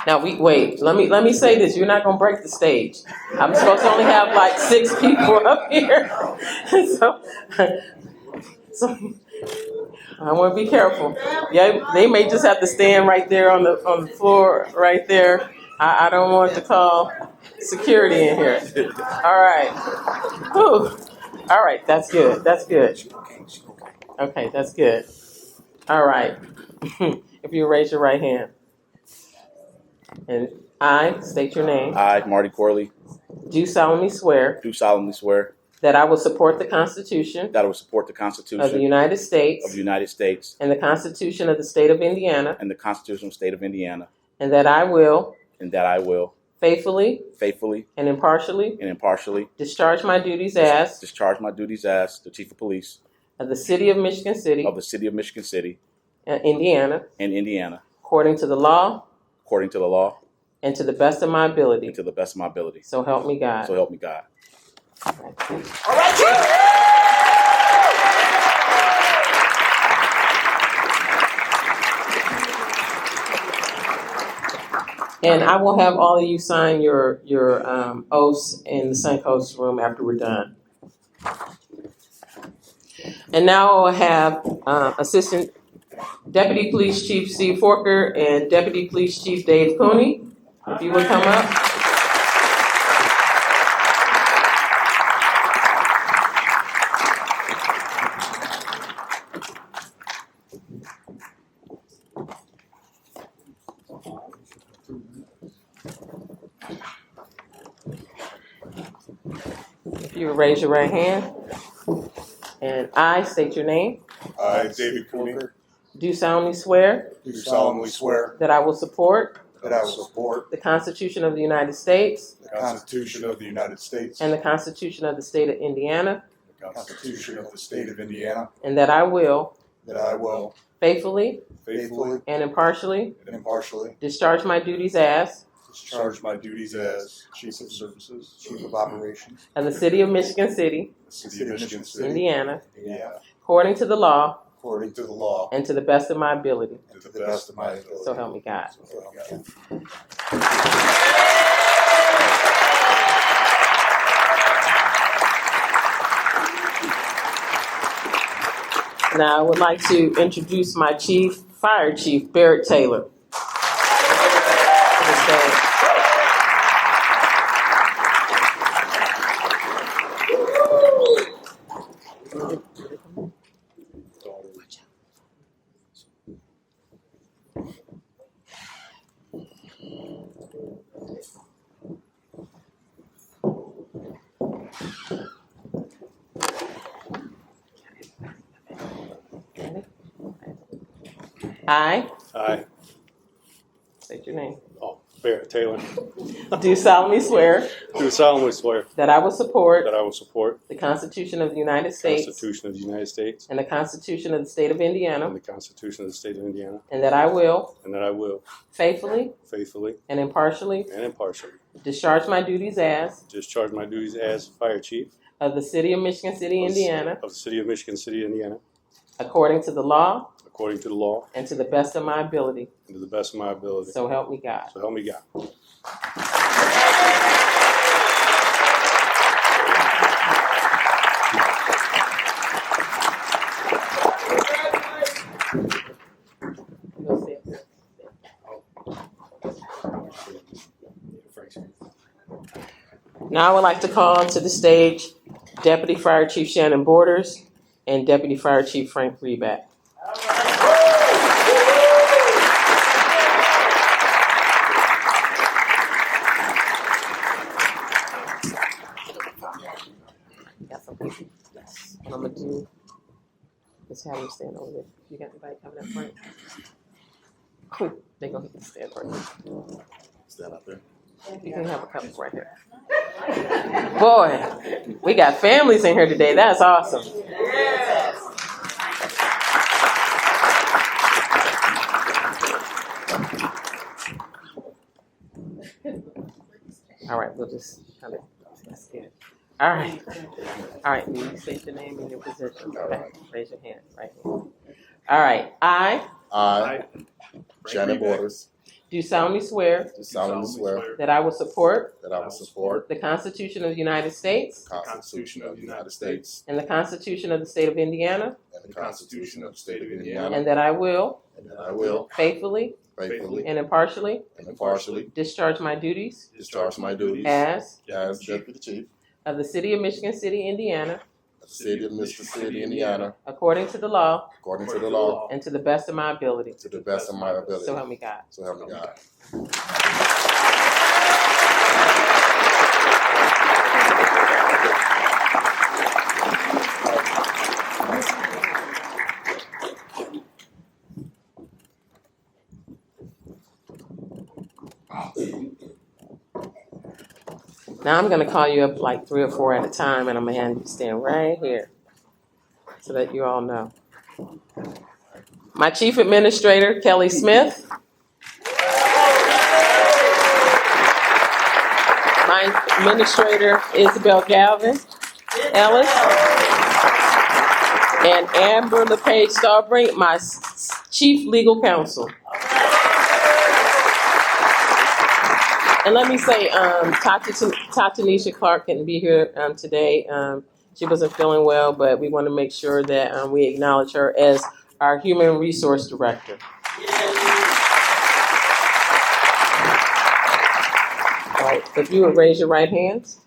Now wait. Let me say this. You're not gonna break the stage. I'm supposed to only have like 6 people up here, so I want to be careful. Yeah, they may just have to stand right there on the floor right there. I don't want to call security in here. All right. Whew. All right. That's good. Okay, that's good. All right. If you raise your right hand. And I state your name. I, Marty Corley, Do solemnly swear do solemnly swear that I will support the Constitution that I will support the of the Constitution United States of the United States and the Constitution of the State of Indiana, and the Constitution of the State of Indiana, and that I will and that I will faithfully faithfully and impartially and impartially discharge my duties as discharge my duties as the Chief of Police of the City of Michigan City, of the City of Michigan City Indiana, and Indiana, according to the law according to the law and to the best of my ability. and to the best of my ability. So help me God. So help me God. And I will have all of you sign your oaths in the Suncoast room after we're done. And now I'll have Assistant Deputy Police Chief Steve Forker and Deputy Police Chief Dave Cooney, if you would come up. If you would raise your right hand. And I state your name. I, David Cooney, Do solemnly swear do solemnly swear that I will support that I will support the Constitution of the United States the Constitution of the United States and the Constitution of the State of Indiana, the Constitution of the State of Indiana, and that I will that I will faithfully faithfully and impartially and impartially discharge my duties as discharge my duties as Chief of Services, Chief of Operations, of the City of Michigan City, the City of Michigan City, Indiana, Indiana, according to the law according to the law and to the best of my ability. and to the best of my ability. So help me God. So help me God. Now I would like to introduce my chief, Fire Chief Barrett Taylor. To the stage. I state your name. Barrett Taylor. Do solemnly swear Do solemnly swear that I will support that I will support the Constitution of the United the States Constitution of the United States and the Constitution of the State of and Indiana, the Constitution of the State of Indiana, and that I will and that I will faithfully faithfully and impartially and impartially discharge my duties as discharge my duties as Fire Chief of the City of Michigan City, Indiana, of the City of Michigan City, Indiana, according to the law according to the law and to the best of my ability. and to the best of my ability. So help me God. So help me God. Now I would like to call to the stage Deputy Fire Chief Shannon Borders and Deputy Fire Chief Frank Reback. What I'm gonna do is have them stand over there. You got anybody coming up front? Cool. They're gonna stand right there. Stand up there. You can have a couple right here. Boy, we got families in here today. That's awesome. All right, we'll just kind of, that's good. All right. All right, you state your name and your position. Okay, raise your hand right here. All right, I, Shannon Borders, do solemnly swear do solemnly swear that I will support that I will support the Constitution of the United States the Constitution of the United States and the Constitution of the State of Indiana, and the Constitution of the State of Indiana, and that I will and that I will faithfully faithfully and impartially and impartially discharge my duties discharge my duties as as Deputy Chief of the City of Michigan City, Indiana, of the city of Mississippi, Indiana, according to the law according to the law, and to the best of my ability. to the best of my ability. So help me God. So help me God. Now I'm going to call you up like 3 or 4 at a time, and I'm going to have you stand right here so that you all know. My Chief Administrator, Kelly Smith. My Administrator, Isabel Galvin Ellis. And Amber LePage Starbring, my Chief Legal Counsel. And let me say, Tanisha Clark couldn't be here today. She wasn't feeling well, but we want to make sure that we acknowledge her as our Human Resource Director. All right, if you would raise your right hands.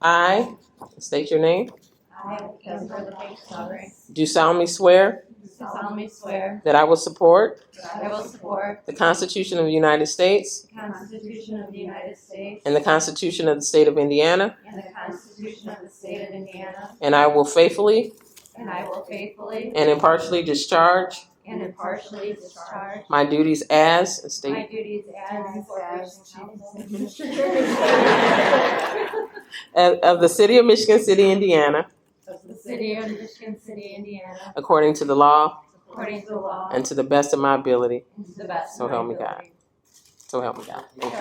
I state your name. I, Amber LePage Starbring, Do solemnly swear do solemnly swear that I will support that I will support the Constitution of the United States the Constitution of the United States and the Constitution of the State of Indiana, and the Constitution of the State of Indiana, and I will faithfully and I will faithfully and impartially discharge and impartially discharge my duties as my state duties as of the City of Michigan City, Indiana, of the City of Michigan City, Indiana, according to the law according to the law and to the best of my ability. and to the best So of my help me God. ability. So help me God. Thank you.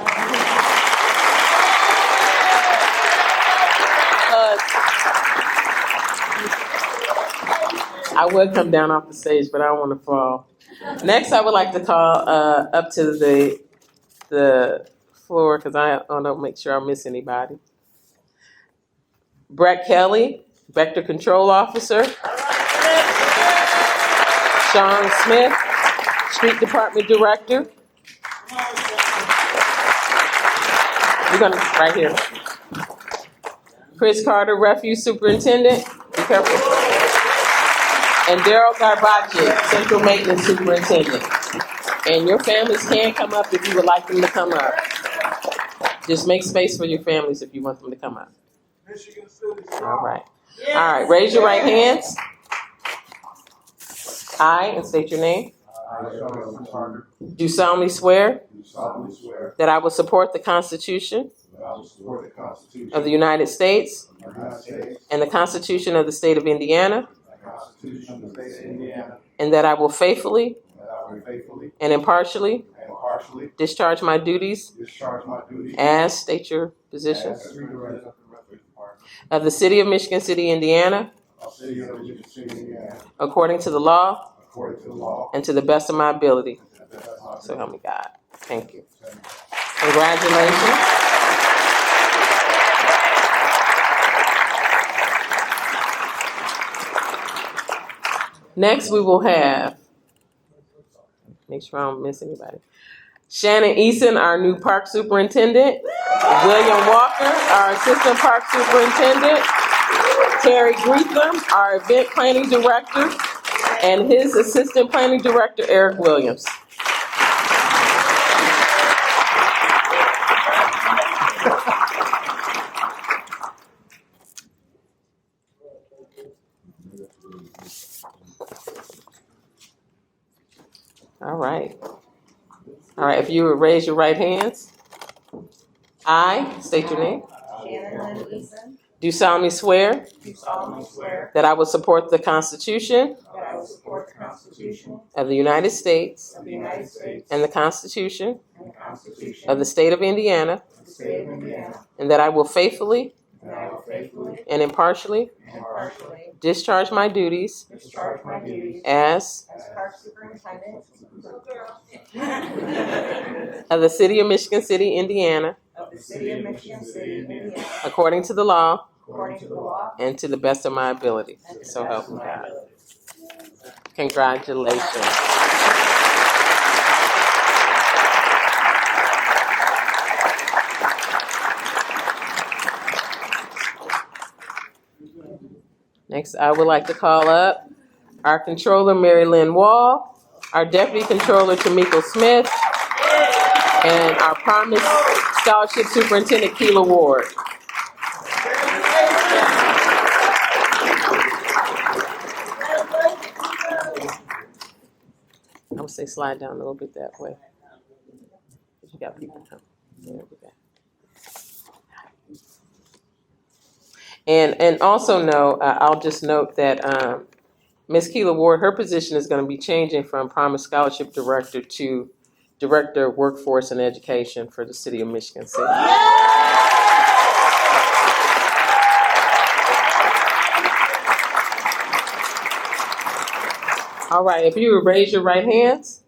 I would come down off the stage, but I don't want to fall. Next, I would like to call up to the floor because I don't make sure I miss anybody. Brett Kelly, Vector Control Officer. Sean Smith, Street Department Director. We're gonna right here. Chris Carter, Refuge Superintendent. Be careful. And Daryl Garbacci, Central Maintenance Superintendent. And your families can come up if you would like them to come up. Just make space for your families if you want them to come up. All right. All right, raise your right hands. I, and state your name, do solemnly swear that I will support the Constitution of the United States and the Constitution of the State of Indiana, and that I will faithfully and impartially discharge my duties as, state your position, of the City of Michigan City, Indiana, according to the law and to the best of my ability. So help me God. Thank you. Congratulations. Next, we will have, make sure I don't miss anybody, Shannon Eason, our new park superintendent, William Walker, our assistant park superintendent, Terry Greetham, our event planning director, and his assistant planning director, Eric Williams. All right. All right, if you would raise your right hands. I, state your name, Shannon Lynn Eason, do solemnly swear do solemnly swear that I will support the Constitution that I will support the Constitution of the United States of the United States and the Constitution and the Constitution of the State of Indiana, of the State of Indiana, and that I will faithfully and I will faithfully and impartially and impartially discharge my duties discharge my duties as as park superintendent of the City of Michigan City, Indiana, of the City of Michigan City, Indiana, according to the law according to the law and to the best of my ability. So help me God. Congratulations. Next, I would like to call up our Controller, Mary Lynn Wall, our Deputy Controller, Tamiko Smith, and our Promise Scholarship Superintendent, Keela Ward. I would say slide down a little bit that way. You got people coming. There we go. And also know, I'll just note that Ms. Keela Ward, her position is going to be changing from Promise Scholarship Director to Director of Workforce and Education for the City of Michigan City. All right, if you would raise your right hands.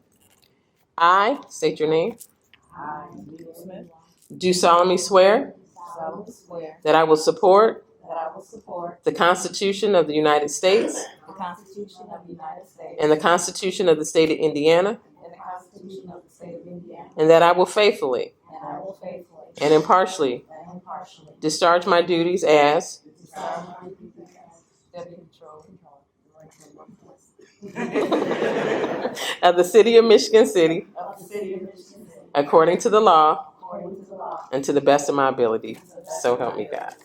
I state your name. I, Legal Smith, Do solemnly swear solemnly swear that I will support that I will support the Constitution of the United States the Constitution of the United States and the Constitution of the State of Indiana, and the Constitution of the State of Indiana, and that I will faithfully and I will faithfully and impartially and impartially discharge my duties as discharge my duties as Deputy Controller of the City of Michigan City, of the City of Michigan City, according to the law according to the law, and to the best of my ability. So help me God.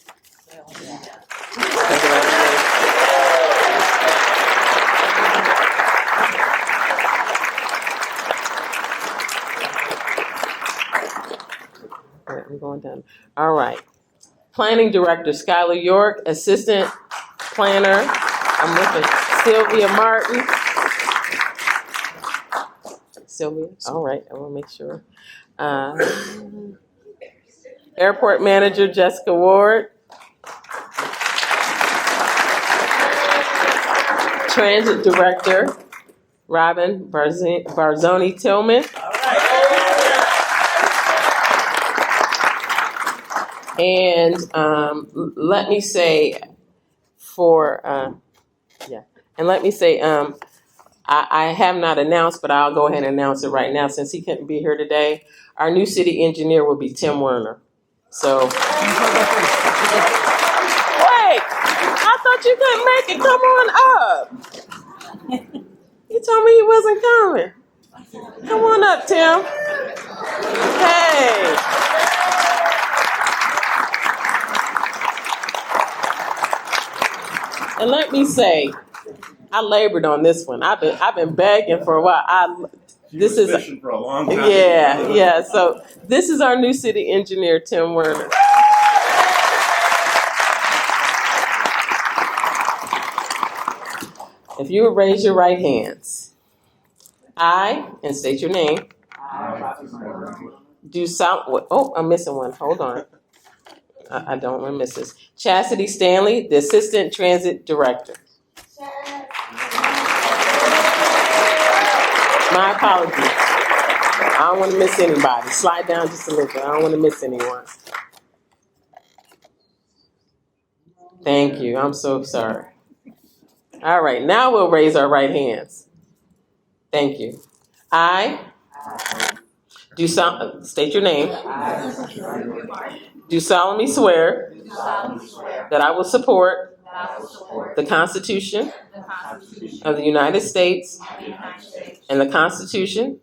All right, I'm going down. All right. Planning Director Skylar York, Assistant Planner, I'm looking, Sylvia Martin. Sylvia, all right, I want to make sure. Airport Manager Jessica Ward. Transit Director Robin Barzoni Tillman. And let me say I have not announced, but I'll go ahead and announce it right now since he couldn't be here today. Our new city engineer will be Tim Werner. So, wait, I thought you couldn't make it. Come on up. You told me he wasn't coming. Come on up, Tim. Hey. And let me say, I labored on this one. I've been begging for a while. This is for a long time. Yeah. So this is our new city engineer, Tim Werner. If you would raise your right hands. I, and state your name. Do solemnly. Oh, I'm missing one. Hold on. I don't want to miss this. Chastity Stanley, the Assistant Transit Director. My apologies. I don't want to miss anybody. Slide down just a little bit. I don't want to miss anyone. Thank you. I'm so sorry. All right, now we'll raise our right hands. Thank you. I do state your name. Do solemnly swear that I will support the Constitution of the United States and the Constitution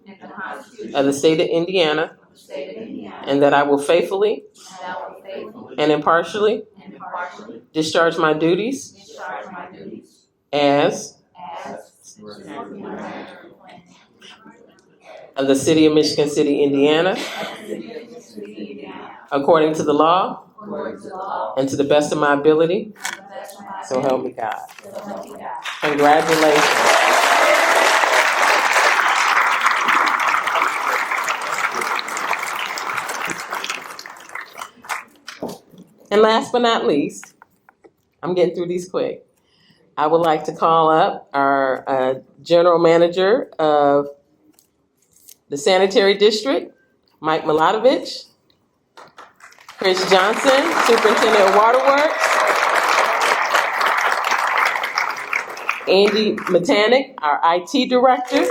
of the State of Indiana, and that I will faithfully and impartially discharge my duties as of the City of Michigan City, Indiana, according to the law and to the best of my ability. So help me God. Congratulations. And last but not least, I'm getting through these quick. I would like to call up our General Manager of the Sanitary District, Mike Milatovich, Chris Johnson, Superintendent of Waterworks, Angie Metanik, our IT Director,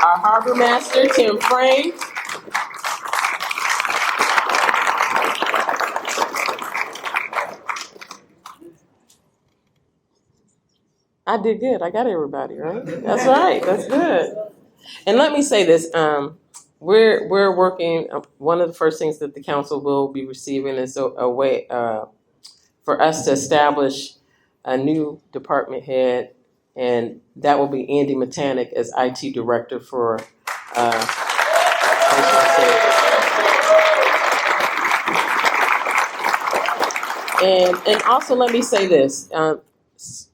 our Harbor Master, Tim Frame, I did good. I got everybody, right? That's right. That's good. And let me say this, we're working, one of the first things that the council will be receiving is a way, for us to establish a new department head, and that will be Andy Metanek as IT director for, and also let me say this,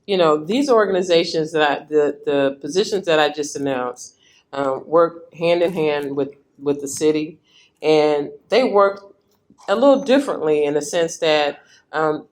these organizations the positions that I just announced, work hand in hand with the city, and they work a little differently in the sense that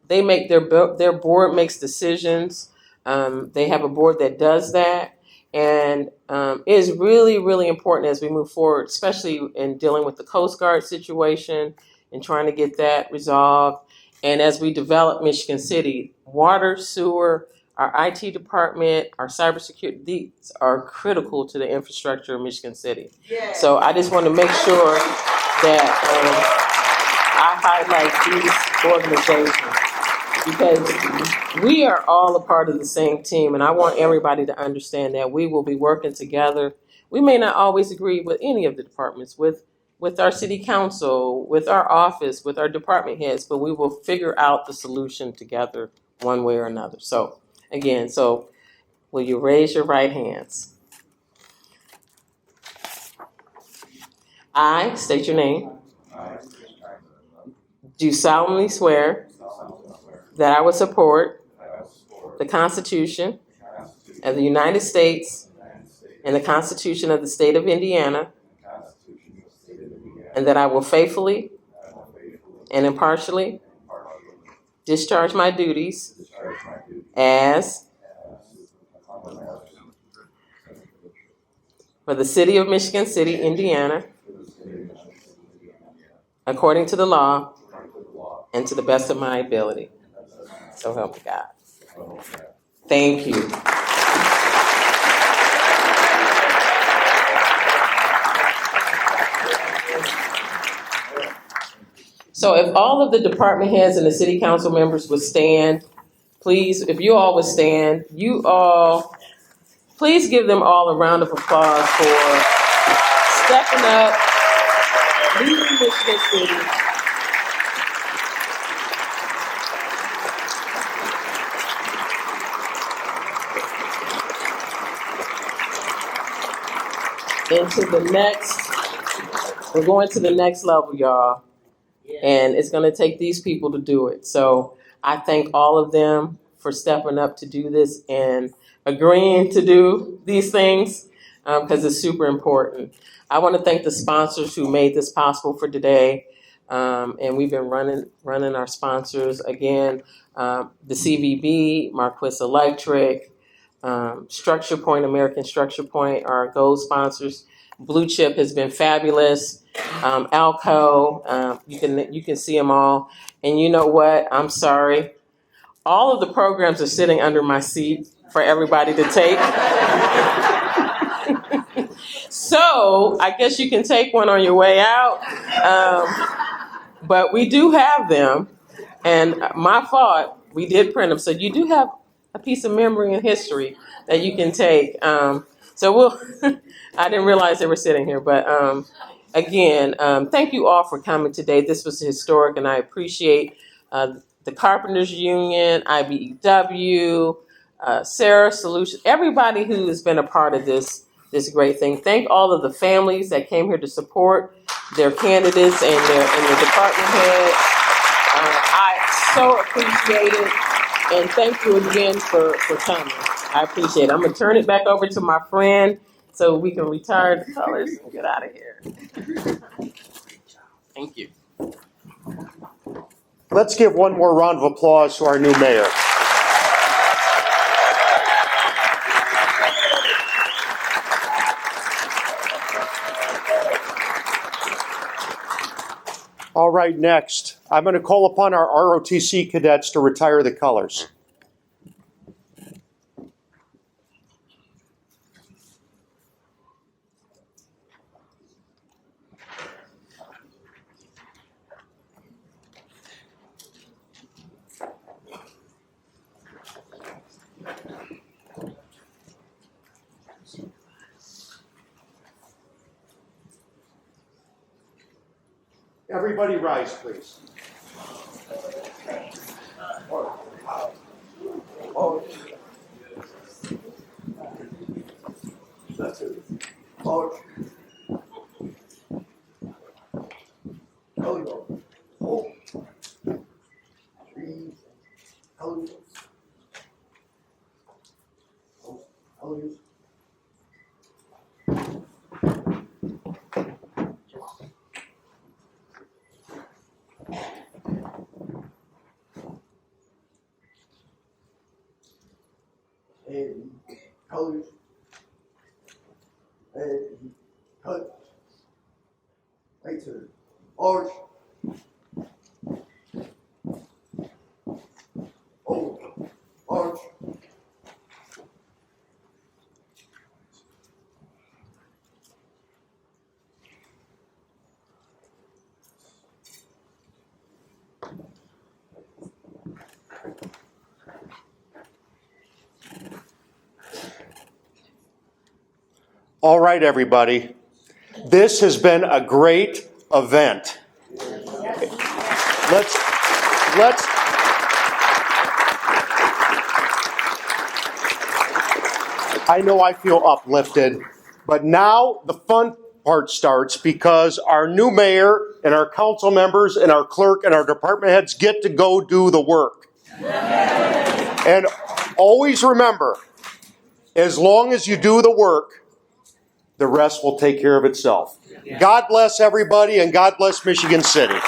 they make their board makes decisions. They have a board that does that, and it is really, really important as we move forward, especially in dealing with the Coast Guard situation and trying to get that resolved. And as we develop Michigan City, water, sewer, our IT department, our cybersecurity, these are critical to the infrastructure of Michigan City. Yes. So I just want to make sure that I highlight these organizations because we are all a part of the same team, and I want everybody to understand that we will be working together. We may not always agree with any of the departments, with our city council, with our office, with our department heads, but we will figure out the solution together one way or another. So again, will you raise your right hands? I state your name. Do solemnly swear that I will support the Constitution of the United States and the Constitution of the State of Indiana, and that I will faithfully and impartially discharge my duties as for the City of Michigan City, Indiana, according to the law and to the best of my ability. So help me God. Thank you. So if all of the department heads and the city council members would stand, please, if you all would stand, please give them all a round of applause for stepping up, leading Michigan City. We're going to the next level, y'all. And it's going to take these people to do it. So I thank all of them for stepping up to do this and agreeing to do these things because it's super important. I want to thank the sponsors who made this possible for today. And we've been running our sponsors again, the CVB, Marquis Electric, Structure Point, American Structure Point, our gold sponsors. Blue Chip has been fabulous. Alco, you can see them all. And you know what? I'm sorry. All of the programs are sitting under my seat for everybody to take. So I guess you can take one on your way out. But we do have them. And my fault, we did print them. So you do have a piece of memory and history that you can take. I didn't realize they were sitting here, but again, thank you all for coming today. This was historic, and I appreciate the Carpenters Union, IBEW, Sarah Solutions, everybody who has been a part of this great thing. Thank all of the families that came here to support their candidates and their department heads. I so appreciate it, and thank you again for coming. I appreciate it. I'm going to turn it back over to my friend so we can retire the colors and get out of here. Thank you. Let's give one more round of applause to our new mayor. All right, next, I'm going to call upon our ROTC cadets to retire the colors. Everybody rise, please. That's it. Oh. Oh. Three. And colors. And cut. Right turn. Arch. Oh. Arch. All right, everybody. This has been a great event. Let's I know I feel uplifted, but now the fun part starts because our new mayor and our council members and our clerk and our department heads get to go do the work. And always remember, as long as you do the work, the rest will take care of itself. God bless everybody and God bless Michigan City.